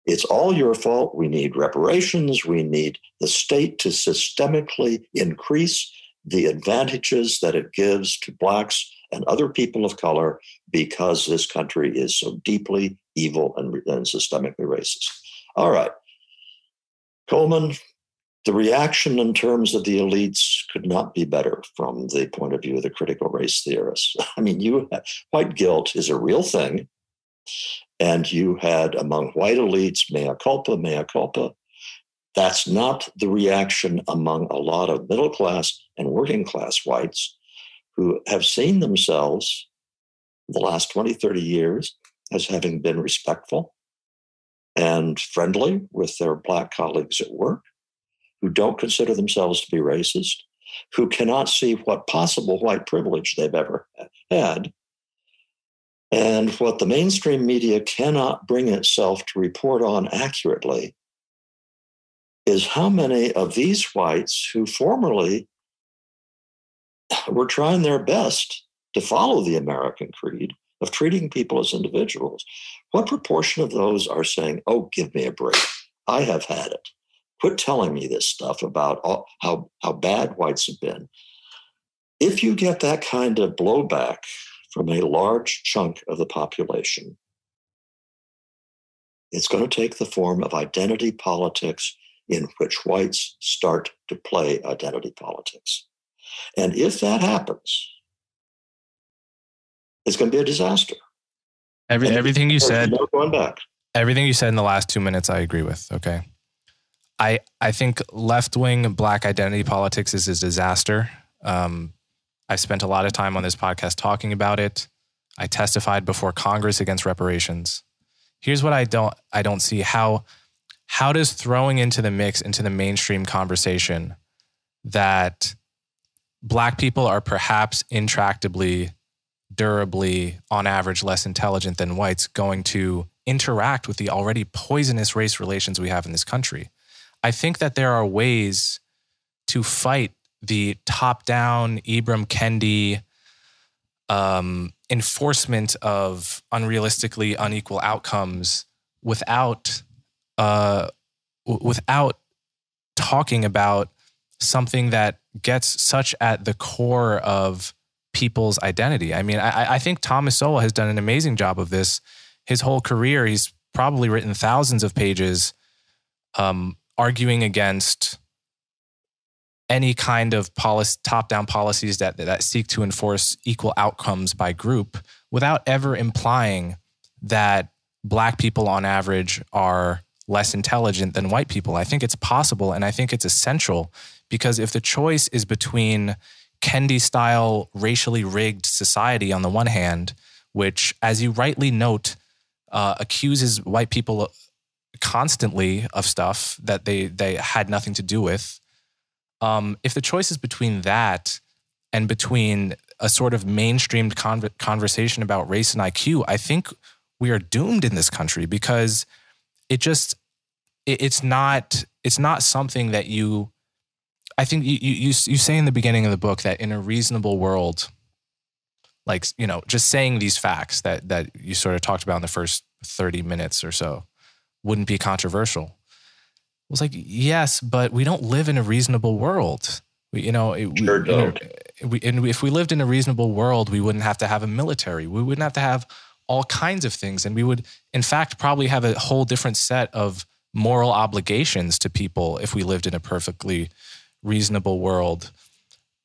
it's all your fault, we need reparations, we need the state to systemically increase the advantages that it gives to blacks and other people of color because this country is so deeply evil and systemically racist. All right. Coleman, the reaction in terms of the elites could not be better from the point of view of the critical race theorists. I mean, white guilt is a real thing. And you had among white elites, mea culpa, mea culpa. That's not the reaction among a lot of middle class and working class whites who have seen themselves the last 20, 30 years as having been respectful and friendly with their Black colleagues at work, who don't consider themselves to be racist, who cannot see what possible white privilege they've ever had. And what the mainstream media cannot bring itself to report on accurately is how many of these whites who formerly were trying their best to follow the American creed of treating people as individuals, what proportion of those are saying, oh, give me a break, I have had it. Quit telling me this stuff about how bad whites have been. If you get that kind of blowback from a large chunk of the population, it's going to take the form of identity politics in which whites start to play identity politics. And if that happens, it's going to be a disaster. Everything you said, no going back. Everything you said in the last 2 minutes, I agree with. Okay. I think left-wing Black identity politics is a disaster. I've spent a lot of time on this podcast talking about it. I testified before Congress against reparations. Here's what I don't see. How does throwing into the mix, into the mainstream conversation, that Black people are perhaps intractably, durably, on average, less intelligent than whites going to interact with the already poisonous race relations we have in this country? I think that there are ways to fight the top-down Ibram Kendi enforcement of unrealistically unequal outcomes without talking about something that gets such at the core of people's identity. I mean, I think Thomas Sowell has done an amazing job of this. His whole career, he's probably written thousands of pages arguing against any kind of top-down policies that seek to enforce equal outcomes by group without ever implying that Black people on average are less intelligent than white people. I think it's possible, and I think it's essential, because if the choice is between Kendi-style racially rigged society on the one hand, which, as you rightly note, accuses white people constantly of stuff that they had nothing to do with, if the choice is between that and between a sort of mainstreamed conversation about race and IQ, I think we are doomed in this country, because it's not something that you, I think you say in the beginning of the book that in a reasonable world, like, you know, just saying these facts that you sort of talked about in the first 30 minutes or so wouldn't be controversial. It was like, yes, but we don't live in a reasonable world. If we lived in a reasonable world, we wouldn't have to have a military. We wouldn't have to have all kinds of things. And we would, in fact, probably have a whole different set of moral obligations to people if we lived in a perfectly reasonable world.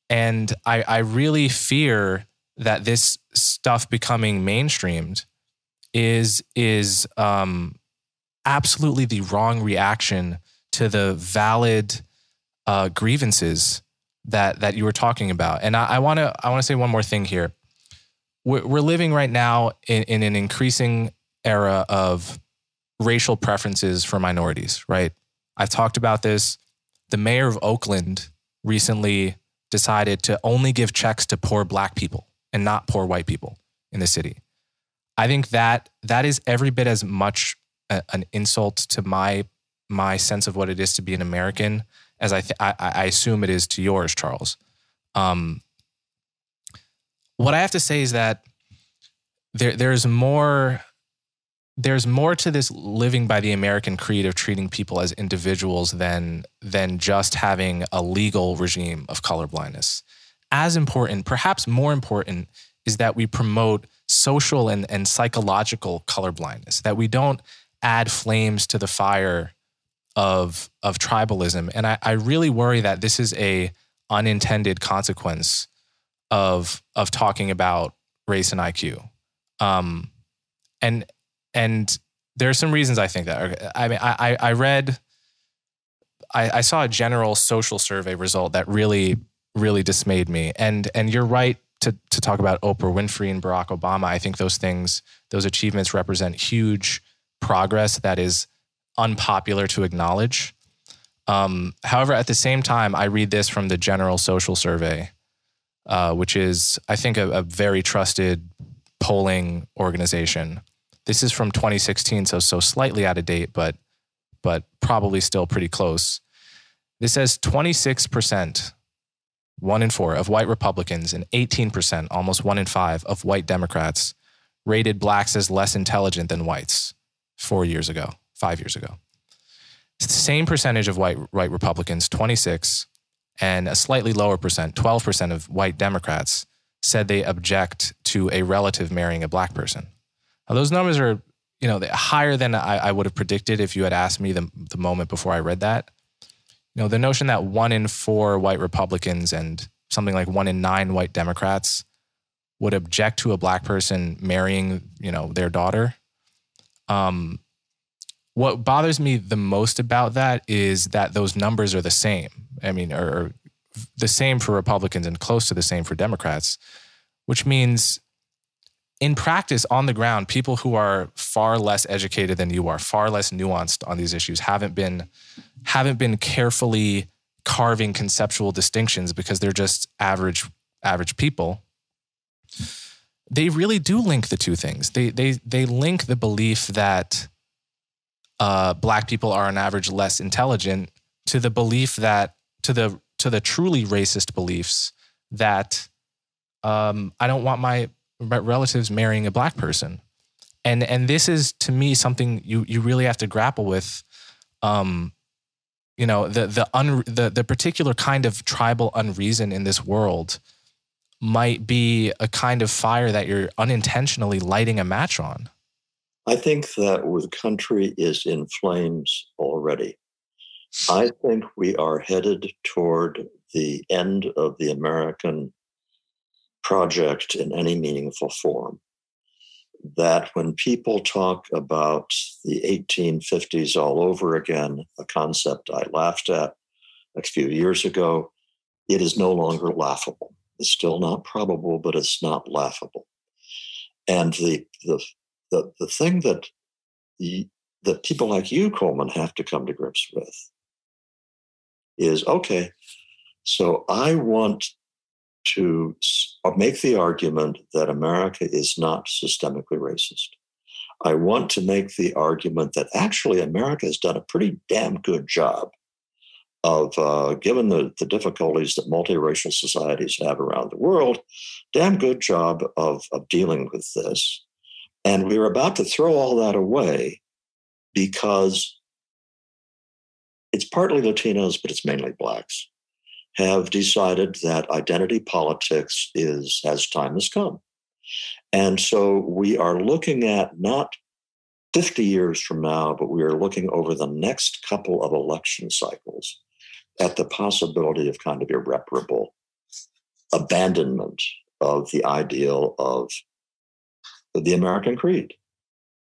And I really fear that this stuff becoming mainstreamed is absolutely the wrong reaction to the valid grievances that you were talking about. And I want to say one more thing here. We're living right now in an increasing era of racial preferences for minorities, right? I've talked about this. The mayor of Oakland recently decided to only give checks to poor Black people and not poor white people in the city. I think that is every bit as much an insult to my sense of what it is to be an American as I assume it is to yours, Charles. What I have to say is that there's more to this living by the American creed of treating people as individuals than just having a legal regime of colorblindness. As important, perhaps more important, is that we promote social and psychological colorblindness, that we don't add flames to the fire of tribalism. And I really worry that this is a unintended consequence of talking about race and IQ. And there are some reasons I think that. I mean, I saw a general social survey result that really, really dismayed me. And you're right to talk about Oprah Winfrey and Barack Obama. I think those achievements represent huge progress that is unpopular to acknowledge. However, at the same time, I read this from the General Social Survey, which is, I think, a very trusted polling organization. This is from 2016, so slightly out of date, but probably still pretty close. This says 26%, 1 in 4, of white Republicans and 18%, almost 1 in 5, of white Democrats rated blacks as less intelligent than whites 5 years ago. It's the same percentage of white Republicans, 26, and a slightly lower percent, 12% of white Democrats said they object to a relative marrying a black person. Now, those numbers are, higher than I would have predicted if you had asked me the moment before I read that. The notion that 1 in 4 white Republicans and something like 1 in 9 white Democrats would object to a black person marrying, their daughter. What bothers me the most about that is that those numbers are the same. I mean, or the same for Republicans and close to the same for Democrats, which means in practice, on the ground, people who are far less educated than you are, far less nuanced on these issues, haven't been carefully carving conceptual distinctions because they're just average people. They really do link the two things. They link the belief that black people are on average less intelligent to the belief that to the truly racist beliefs that I don't want my relatives marrying a black person. And this is, to me, something you really have to grapple with. The particular kind of tribal unreason in this world might be a kind of fire that you're unintentionally lighting a match on. I think that the country is in flames already. I think we are headed toward the end of the American project in any meaningful form. That when people talk about the 1850s all over again, a concept I laughed at a few years ago, it is no longer laughable. It's still not probable, but it's not laughable. And the thing that people like you, Coleman, have to come to grips with is, okay, so I want to make the argument that America is not systemically racist. I want to make the argument that actually America has done a pretty damn good job of, given the difficulties that multiracial societies have around the world, damn good job of dealing with this. And we're about to throw all that away because it's partly Latinos, but it's mainly blacks, have decided that identity politics has time has come. And so we are looking at not 50 years from now, but we are looking over the next couple of election cycles at the possibility of kind of irreparable abandonment of the ideal of the American creed,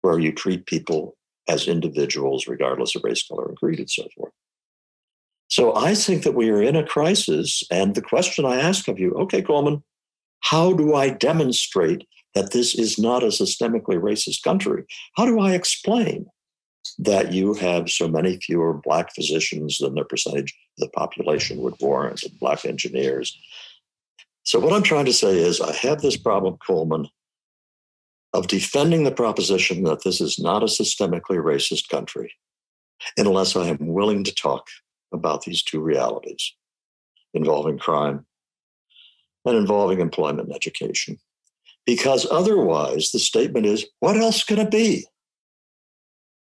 where you treat people as individuals regardless of race, color, and creed, and so forth. So I think that we are in a crisis. And the question I ask of you, okay, Coleman, how do I demonstrate that this is not a systemically racist country? How do I explain that you have so many fewer black physicians than the percentage of the population would warrant, and black engineers? So what I'm trying to say is I have this problem, Coleman, of defending the proposition that this is not a systemically racist country unless I am willing to talk about these two realities involving crime and involving employment and education. Because otherwise, the statement is, what else can it be?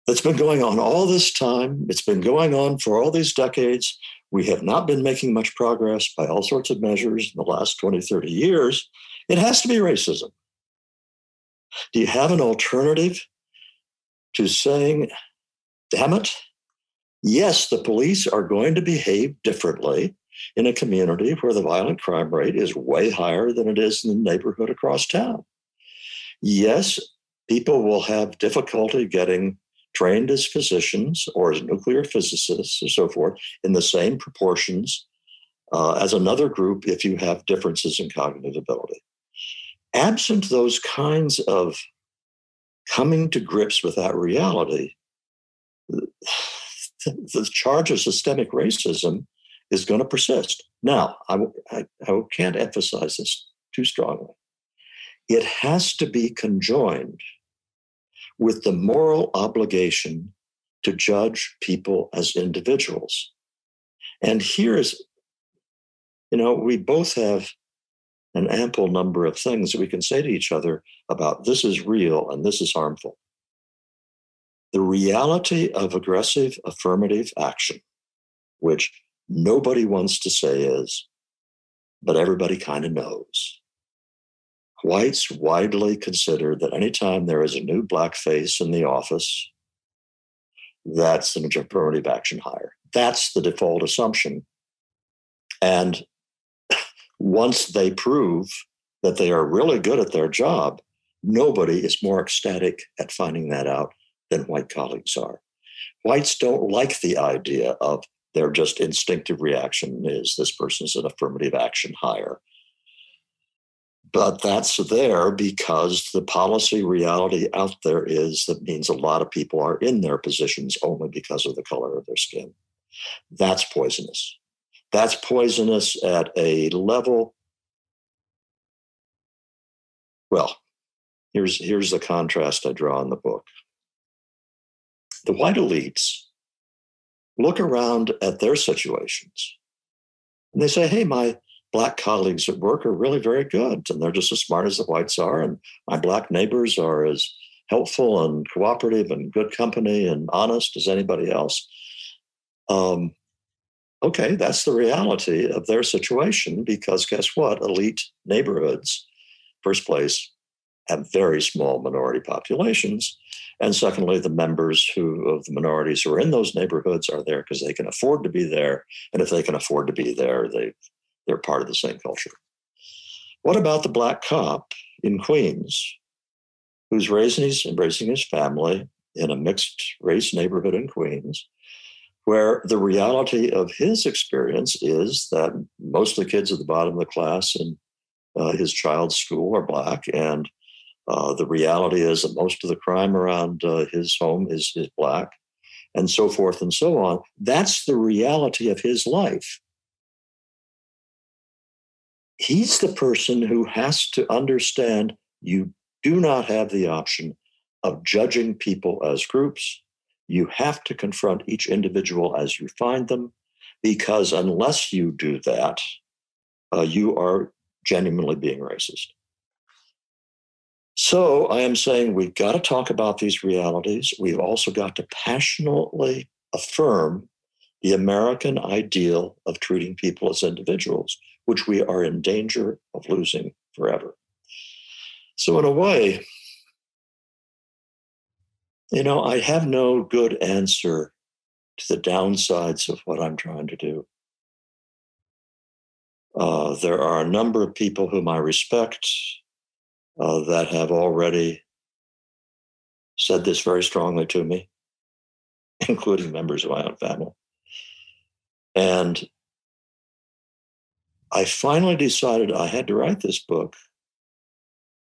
It's been going on all this time. It's been going on for all these decades. We have not been making much progress by all sorts of measures in the last 20, 30 years. It has to be racism. Do you have an alternative to saying, damn it, yes, the police are going to behave differently in a community where the violent crime rate is way higher than it is in the neighborhood across town? Yes, people will have difficulty getting trained as physicians or as nuclear physicists or so forth in the same proportions as another group if you have differences in cognitive ability. Absent those kinds of coming to grips with that reality, the charge of systemic racism is going to persist. Now, I can't emphasize this too strongly. It has to be conjoined with the moral obligation to judge people as individuals. And here is, we both have an ample number of things that we can say to each other about this is real and this is harmful. The reality of aggressive affirmative action, which nobody wants to say is, but everybody kind of knows. Whites widely consider that anytime there is a new black face in the office, that's an affirmative action hire. That's the default assumption. And once they prove that they are really good at their job, nobody is more ecstatic at finding that out than white colleagues are. Whites don't like the idea of their just instinctive reaction is this person's an affirmative action hire. But that's there because the policy reality out there is that means a lot of people are in their positions only because of the color of their skin. That's poisonous. That's poisonous at a level. Well, here's the contrast I draw in the book. The white elites look around at their situations and they say, hey, my black colleagues at work are really very good and they're just as smart as the whites are. And my black neighbors are as helpful and cooperative and good company and honest as anybody else. Okay, that's the reality of their situation because guess what? Elite neighborhoods, first place, have very small minority populations. And secondly, the members of the minorities who are in those neighborhoods are there because they can afford to be there. And if they can afford to be there, they're part of the same culture. What about the black cop in Queens who's raising his family in a mixed race neighborhood in Queens, where the reality of his experience is that most of the kids at the bottom of the class in his child's school are black, and the reality is that most of the crime around his home is black, and so forth and so on. That's the reality of his life. He's the person who has to understand you do not have the option of judging people as groups. You have to confront each individual as you find them, because unless you do that, you are genuinely being racist. So I am saying we've got to talk about these realities. We've also got to passionately affirm the American ideal of treating people as individuals, which we are in danger of losing forever. So in a way, I have no good answer to the downsides of what I'm trying to do. There are a number of people whom I respect that have already said this very strongly to me, including members of my own family. And I finally decided I had to write this book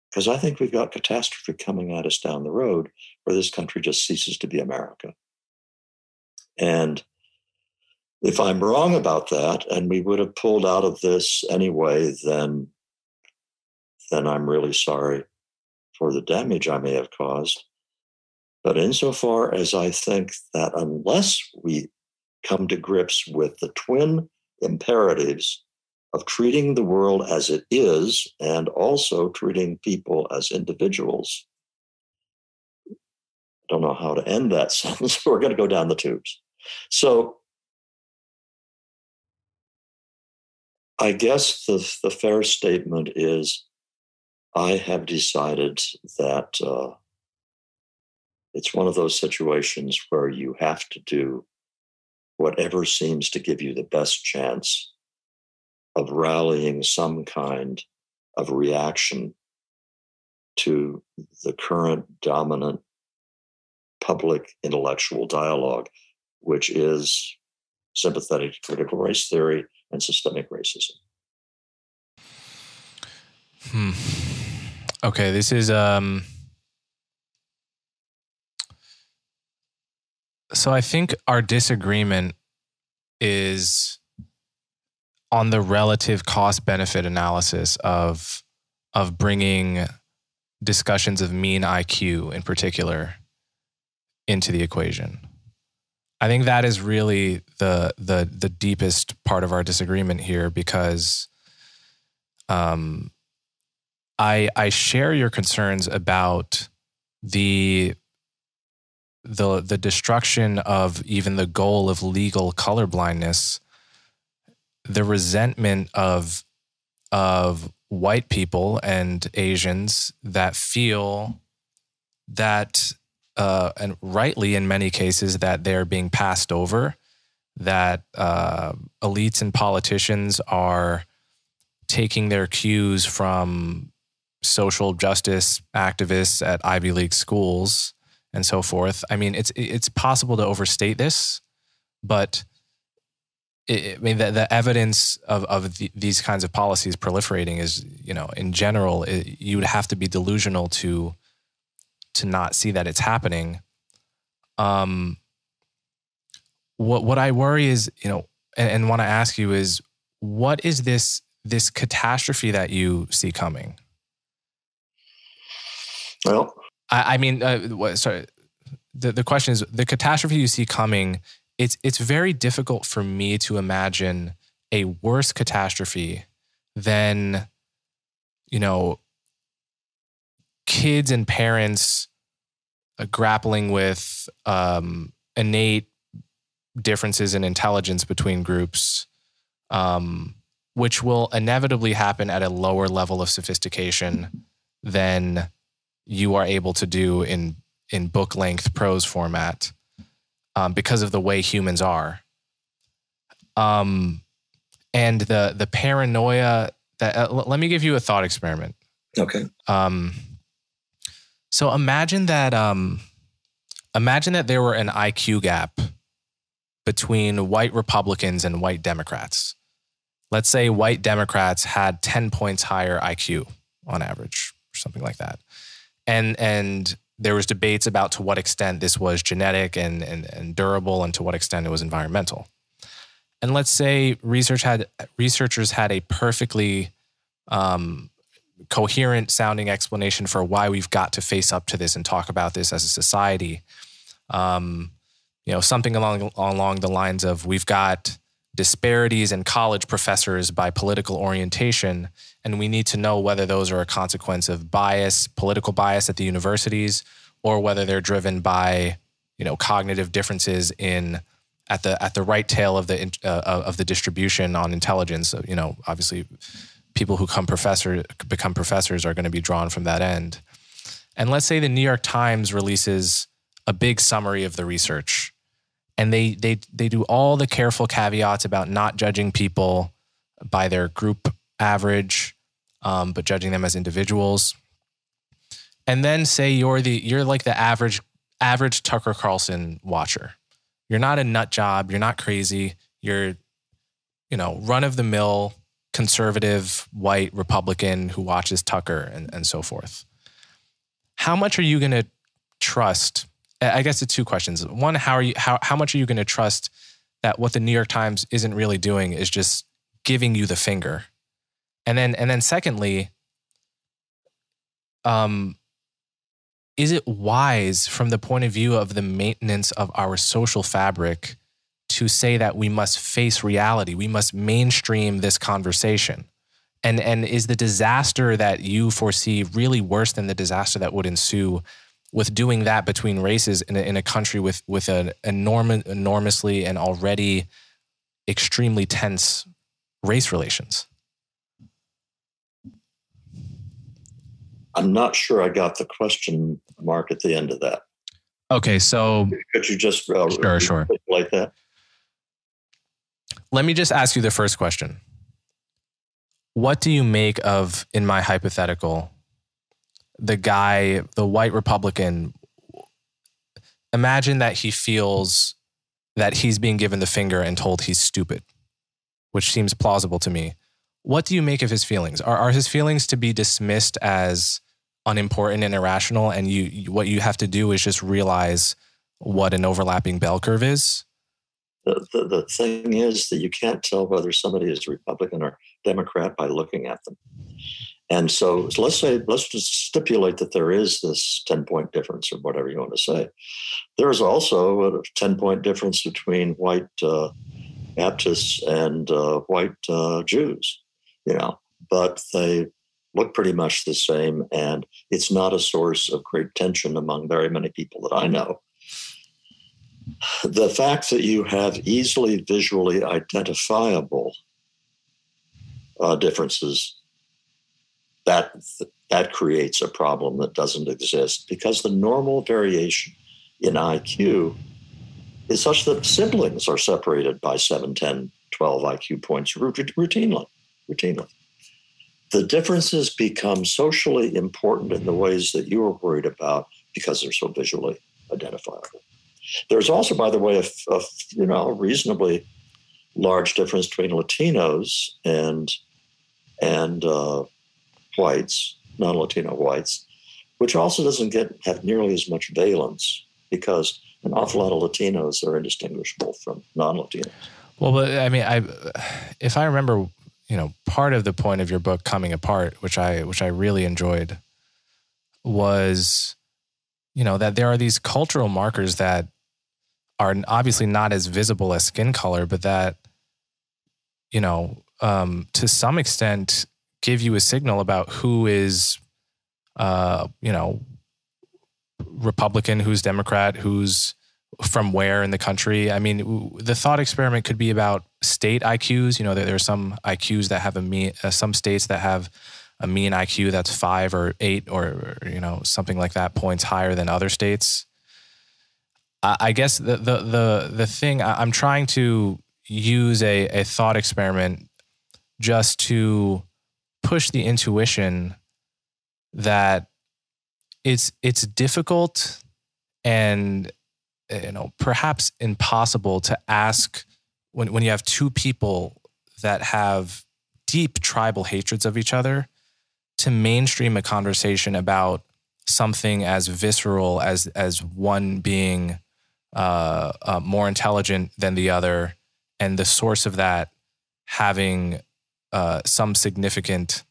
because I think we've got catastrophe coming at us down the road where this country just ceases to be America. And if I'm wrong about that, and we would have pulled out of this anyway, then I'm really sorry for the damage I may have caused. But insofar as I think that unless we come to grips with the twin imperatives of treating the world as it is and also treating people as individuals, I don't know how to end that sentence. We're going to go down the tubes. So I guess the fair statement is I have decided that it's one of those situations where you have to do whatever seems to give you the best chance of rallying some kind of reaction to the current dominant public intellectual dialogue, which is sympathetic to critical race theory and systemic racism. Okay, this is so I think our disagreement is on the relative cost-benefit analysis of bringing discussions of mean IQ in particular into the equation. I think that is really the deepest part of our disagreement here, because I share your concerns about the destruction of even the goal of legal colorblindness, the resentment of white people and Asians that feel that, and rightly in many cases, that they're being passed over, that elites and politicians are taking their cues from social justice activists at Ivy League schools and so forth. I mean, it's possible to overstate this, but the evidence of these kinds of policies proliferating is, in general, you would have to be delusional to not see that it's happening. What I worry is, and want to ask you is, what is this catastrophe that you see coming? Well, sorry. The question is, the catastrophe you see coming. It's very difficult for me to imagine a worse catastrophe than, kids and parents grappling with innate differences in intelligence between groups, which will inevitably happen at a lower level of sophistication than you are able to do in book length prose format, because of the way humans are. And the paranoia that, let me give you a thought experiment. okay. So imagine that there were an IQ gap between white Republicans and white Democrats. Let's say white Democrats had 10 points higher IQ on average, or something like that. And there was debates about to what extent this was genetic and durable, and to what extent it was environmental. And let's say researchers had a perfectly coherent sounding explanation for why we've got to face up to this and talk about this as a society. Something along the lines of, we've got disparities in college professors by political orientation, and we need to know whether those are a consequence of bias, political bias at the universities, or whether they're driven by, cognitive differences at the right tail of the distribution on intelligence. So, obviously, people who become professors are going to be drawn from that end. And let's say the New York Times releases a big summary of the research, and they do all the careful caveats about not judging people by their group average, but judging them as individuals. And then say you're like the average Tucker Carlson watcher. You're not a nut job. You're not crazy. You're, run of the mill conservative white Republican who watches Tucker and so forth. How much are you going to trust? I guess it's two questions. One, how much are you going to trust that what the New York Times isn't really doing is just giving you the finger? And then secondly, is it wise from the point of view of the maintenance of our social fabric to say that we must face reality? We must mainstream this conversation. And is the disaster that you foresee really worse than the disaster that would ensue with doing that between races in a country with an enormously and already extremely tense race relations? I'm not sure I got the question mark at the end of that. Okay, so could you just sure. like that? Let me just ask you the first question. What do you make of, in my hypothetical, the guy, the white Republican? Imagine that he feels that he's being given the finger and told he's stupid, which seems plausible to me. What do you make of his feelings? Are his feelings to be dismissed as unimportant and irrational, and what you have to do is just realize what an overlapping bell curve is? The thing is that you can't tell whether somebody is Republican or Democrat by looking at them. And so let's just stipulate that there is this 10-point difference or whatever you want to say. There is also a 10-point difference between white Baptists and white Jews, but they look pretty much the same. And it's not a source of great tension among very many people that I know. The fact that you have easily visually identifiable differences, that creates a problem that doesn't exist, because the normal variation in IQ is such that siblings are separated by 7, 10, 12 IQ points routinely. The differences become socially important in the ways that you are worried about because they're so visually identifiable. There's also, by the way, a reasonably large difference between Latinos and whites, non-Latino whites, which also doesn't have nearly as much valence, because an awful lot of Latinos are indistinguishable from non-Latinos. Well, but I mean, if I remember, part of the point of your book, Coming Apart, which I really enjoyed, was, that there are these cultural markers that are obviously not as visible as skin color, but that, to some extent give you a signal about who is, Republican, who's Democrat, who's from where in the country. I mean, the thought experiment could be about state IQs. There are some IQs that have some states that have a mean IQ that's 5 or 8 or something like that, points higher than other states. I guess the thing I'm trying to use a thought experiment just to push the intuition that it's difficult and perhaps impossible to ask when you have two people that have deep tribal hatreds of each other to mainstream a conversation about something as visceral as one being more intelligent than the other, and the source of that having some significant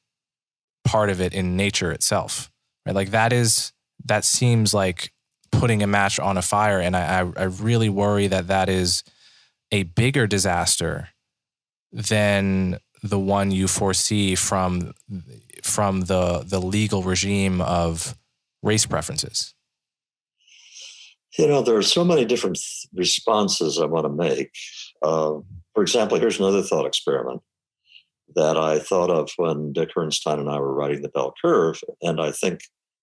part of it in nature itself, right? Like that seems like putting a match on a fire. And I really worry that is a bigger disaster than the one you foresee from the legal regime of race preferences. There are so many different responses I want to make. For example, here's another thought experiment that I thought of when Dick Herrnstein and I were writing The Bell Curve, and I think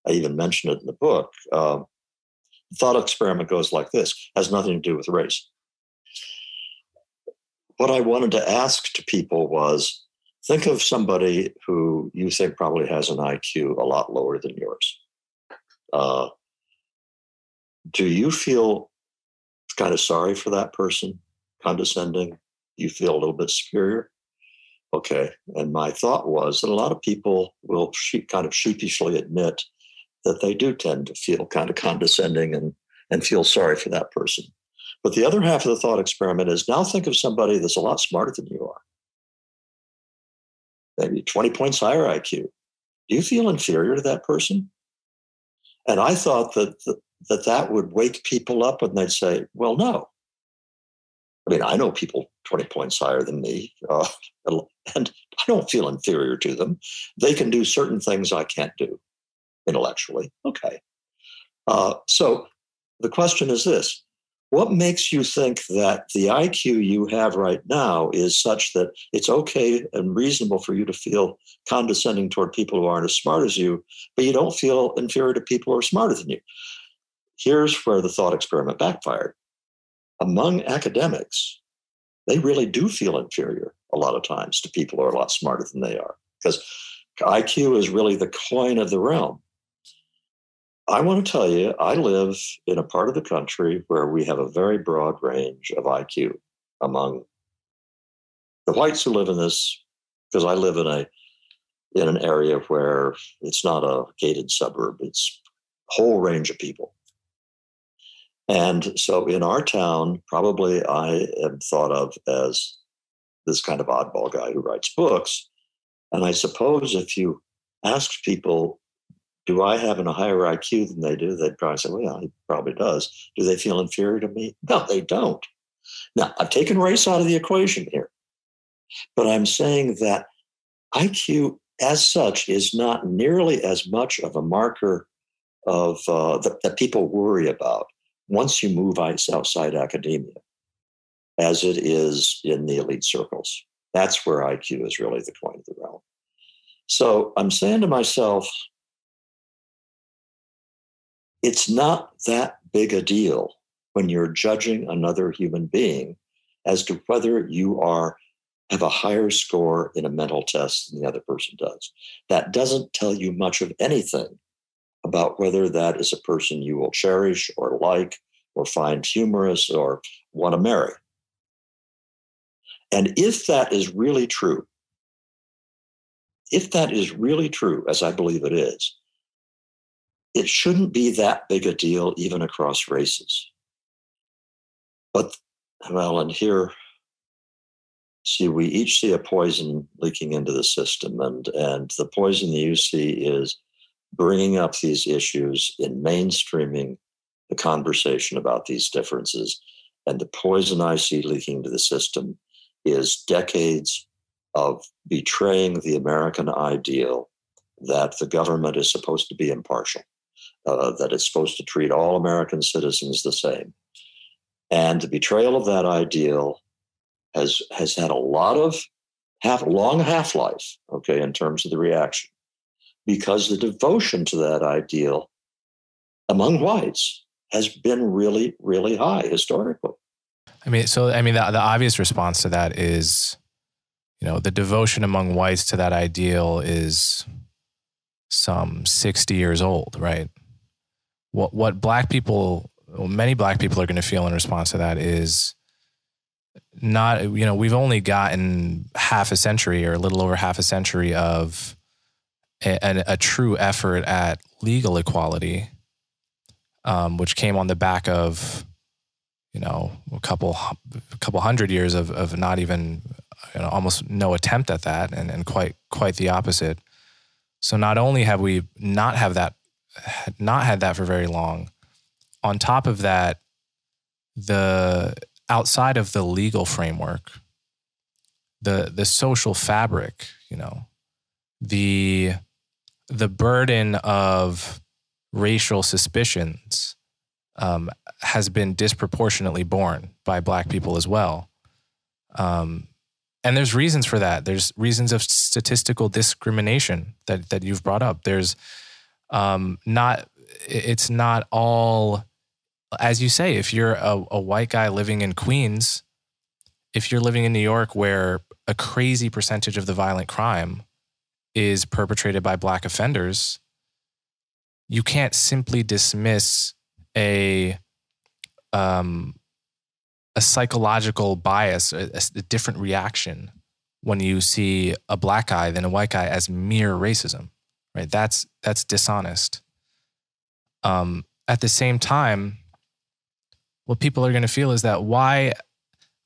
I even mentioned it in the book. The thought experiment goes like this, has nothing to do with race. What I wanted to ask to people was, think of somebody who you think probably has an IQ a lot lower than yours. Do you feel kind of sorry for that person, condescending? You feel a little bit superior? Okay. And my thought was that a lot of people will kind of sheepishly admit that they do tend to feel kind of condescending and feel sorry for that person. But the other half of the thought experiment is, now think of somebody that's a lot smarter than you are. Maybe 20 points higher IQ. Do you feel inferior to that person? And I thought that would wake people up, and they'd say, well, no. I mean, I know people 20 points higher than me, and I don't feel inferior to them. They can do certain things I can't do intellectually. Okay. So the question is this: What makes you think that the IQ you have right now is such that it's okay and reasonable for you to feel condescending toward people who aren't as smart as you, but you don't feel inferior to people who are smarter than you? Here's where the thought experiment backfired. Among academics, they really do feel inferior a lot of times to people who are a lot smarter than they are, because IQ is really the coin of the realm. I want to tell you, I live in a part of the country where we have a very broad range of IQ among the whites who live in this, because I live in an area where it's not a gated suburb, it's a whole range of people. And so in our town, probably I am thought of as this kind of oddball guy who writes books. And I suppose if you asked people, do I have a higher IQ than they do? They'd probably say, well, yeah, he probably does. Do they feel inferior to me? No, they don't. Now, I've taken race out of the equation here, but I'm saying that IQ as such is not nearly as much of a marker of that people worry about once you move outside academia as it is in the elite circles. That's where IQ is really the coin of the realm. So I'm saying to myself, it's not that big a deal when you're judging another human being as to whether you have a higher score in a mental test than the other person does. That doesn't tell you much of anything about whether that is a person you will cherish or like or find humorous or want to marry. And if that is really true, as I believe it is, it shouldn't be that big a deal even across races. But, well, and here, see, we each see a poison leaking into the system, and the poison that you see is bringing up these issues in mainstreaming the conversation about these differences. And the poison I see leaking into the system is decades of betraying the American ideal that the government is supposed to be impartial, that it's supposed to treat all American citizens the same. And the betrayal of that ideal has had a lot of long half-life, okay, in terms of the reaction, because the devotion to that ideal among whites has been really, really high historically. The obvious response to that is, the devotion among whites to that ideal is some 60 years old, right? What many black people are going to feel in response to that is not, we've only gotten half a century or a little over half a century of a true effort at legal equality, which came on the back of, a couple hundred years of not even, almost no attempt at that, and quite the opposite. So not only have we not had that for very long, on top of that, the outside of the legal framework, the social fabric, the burden of racial suspicions has been disproportionately borne by black people as well. And there's reasons for that. There's reasons of statistical discrimination that you've brought up. There's it's not all, as you say, if you're a white guy living in Queens, if you're living in New York where a crazy percentage of the violent crime is perpetrated by black offenders, you can't simply dismiss a psychological bias, a different reaction when you see a black guy than a white guy as mere racism, right? That's dishonest. At the same time, what people are going to feel is that why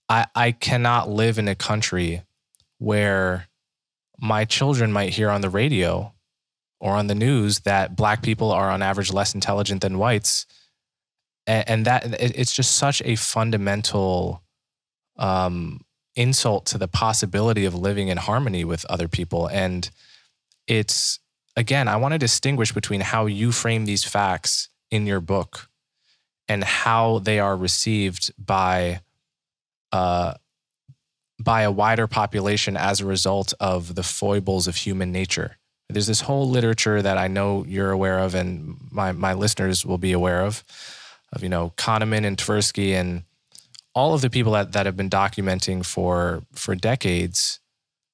I cannot live in a country where my children might hear on the radio or on the news that black people are on average less intelligent than whites. And that it's just such a fundamental insult to the possibility of living in harmony with other people. And it's, again, I want to distinguish between how you frame these facts in your book and how they are received by a wider population as a result of the foibles of human nature. There's this whole literature that I know you're aware of, and my listeners will be aware of Kahneman and Tversky and all of the people that have been documenting for decades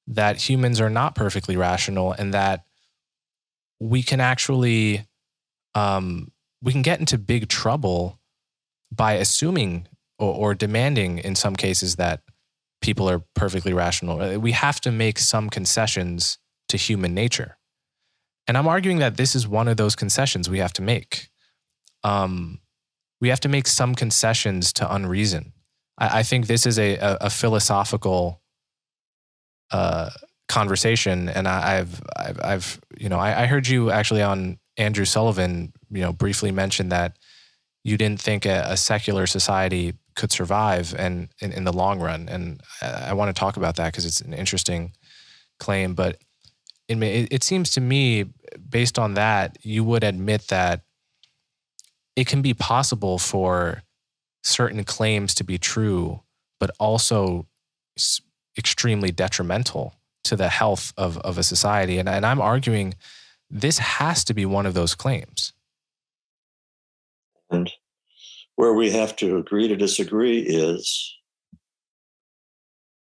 that humans are not perfectly rational, and that we can actually we can get into big trouble by assuming or demanding in some cases that people are perfectly rational. We have to make some concessions to human nature. And I'm arguing that this is one of those concessions we have to make. We have to make some concessions to unreason. I think this is a philosophical conversation, and I heard you actually on Andrew Sullivan, briefly mention that you didn't think a secular society could survive and in the long run, and I want to talk about that because it's an interesting claim. But it seems to me, based on that, you would admit that it can be possible for certain claims to be true, but also extremely detrimental to the health of a society. And I'm arguing this has to be one of those claims. And where we have to agree to disagree is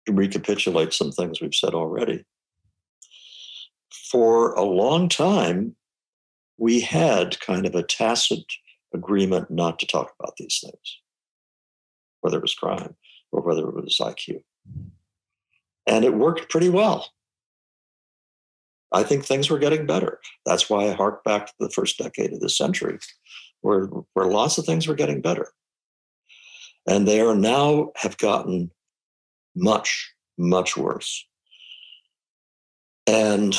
to recapitulate some things we've said already. For a long time, we had kind of a tacit agreement not to talk about these things, whether it was crime or whether it was IQ. And it worked pretty well. I think things were getting better. That's why I hark back to the first decade of the century, where lots of things were getting better. And they are now have gotten much, much worse. And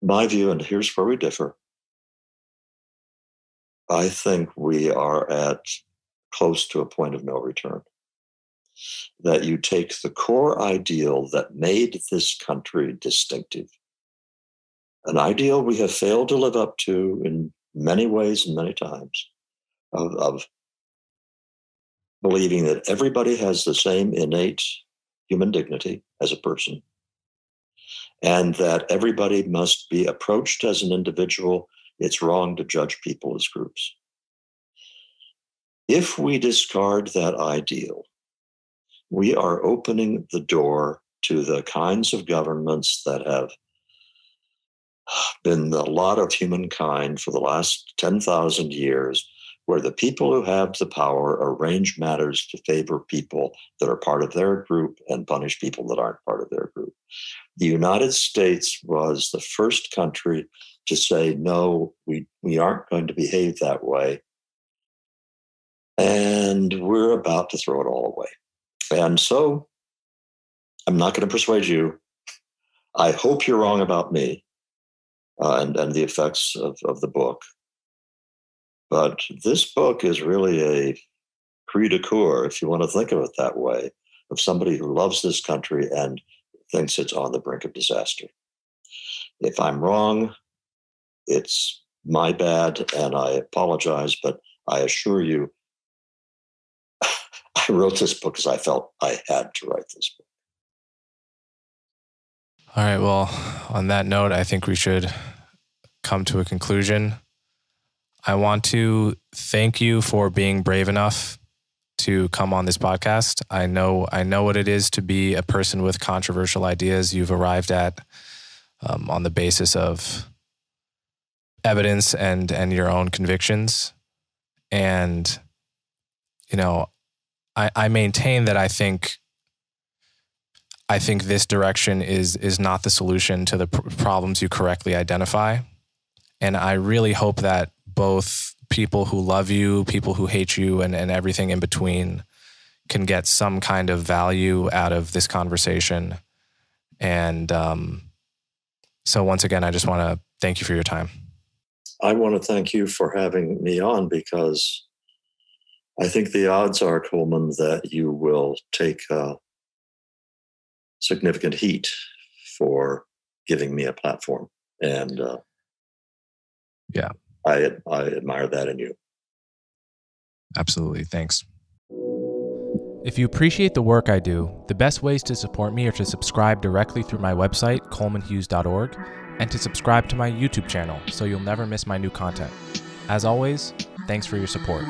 my view, and here's where we differ, I think we are at close to a point of no return. That you take the core ideal that made this country distinctive, an ideal we have failed to live up to in many ways and many times, of believing that everybody has the same innate human dignity as a person, and that everybody must be approached as an individual. It's wrong to judge people as groups. If we discard that ideal, we are opening the door to the kinds of governments that have been the lot of humankind for the last 10,000 years, where the people who have the power arrange matters to favor people that are part of their group and punish people that aren't part of their group. The United States was the first country to say, no, we aren't going to behave that way. And we're about to throw it all away. And so I'm not going to persuade you. I hope you're wrong about me and the effects of the book. But this book is really a cri de coeur, if you want to think of it that way, of somebody who loves this country and thinks it's on the brink of disaster. If I'm wrong, it's my bad, and I apologize, but I assure you, I wrote this book because I felt I had to write this book. All right. Well, on that note, I think we should come to a conclusion. I want to thank you for being brave enough to come on this podcast. I know what it is to be a person with controversial ideas you've arrived at on the basis of evidence and your own convictions. And, I maintain that I think this direction is not the solution to the problems you correctly identify. And I really hope that both people who love you, people who hate you, and everything in between can get some kind of value out of this conversation. And so once again, I just want to thank you for your time. I want to thank you for having me on, because I think the odds are, Coleman, that you will take significant heat for giving me a platform. And yeah, I admire that in you. Absolutely. Thanks. If you appreciate the work I do, the best ways to support me are to subscribe directly through my website, colemanhughes.org, and to subscribe to my YouTube channel so you'll never miss my new content. As always, thanks for your support.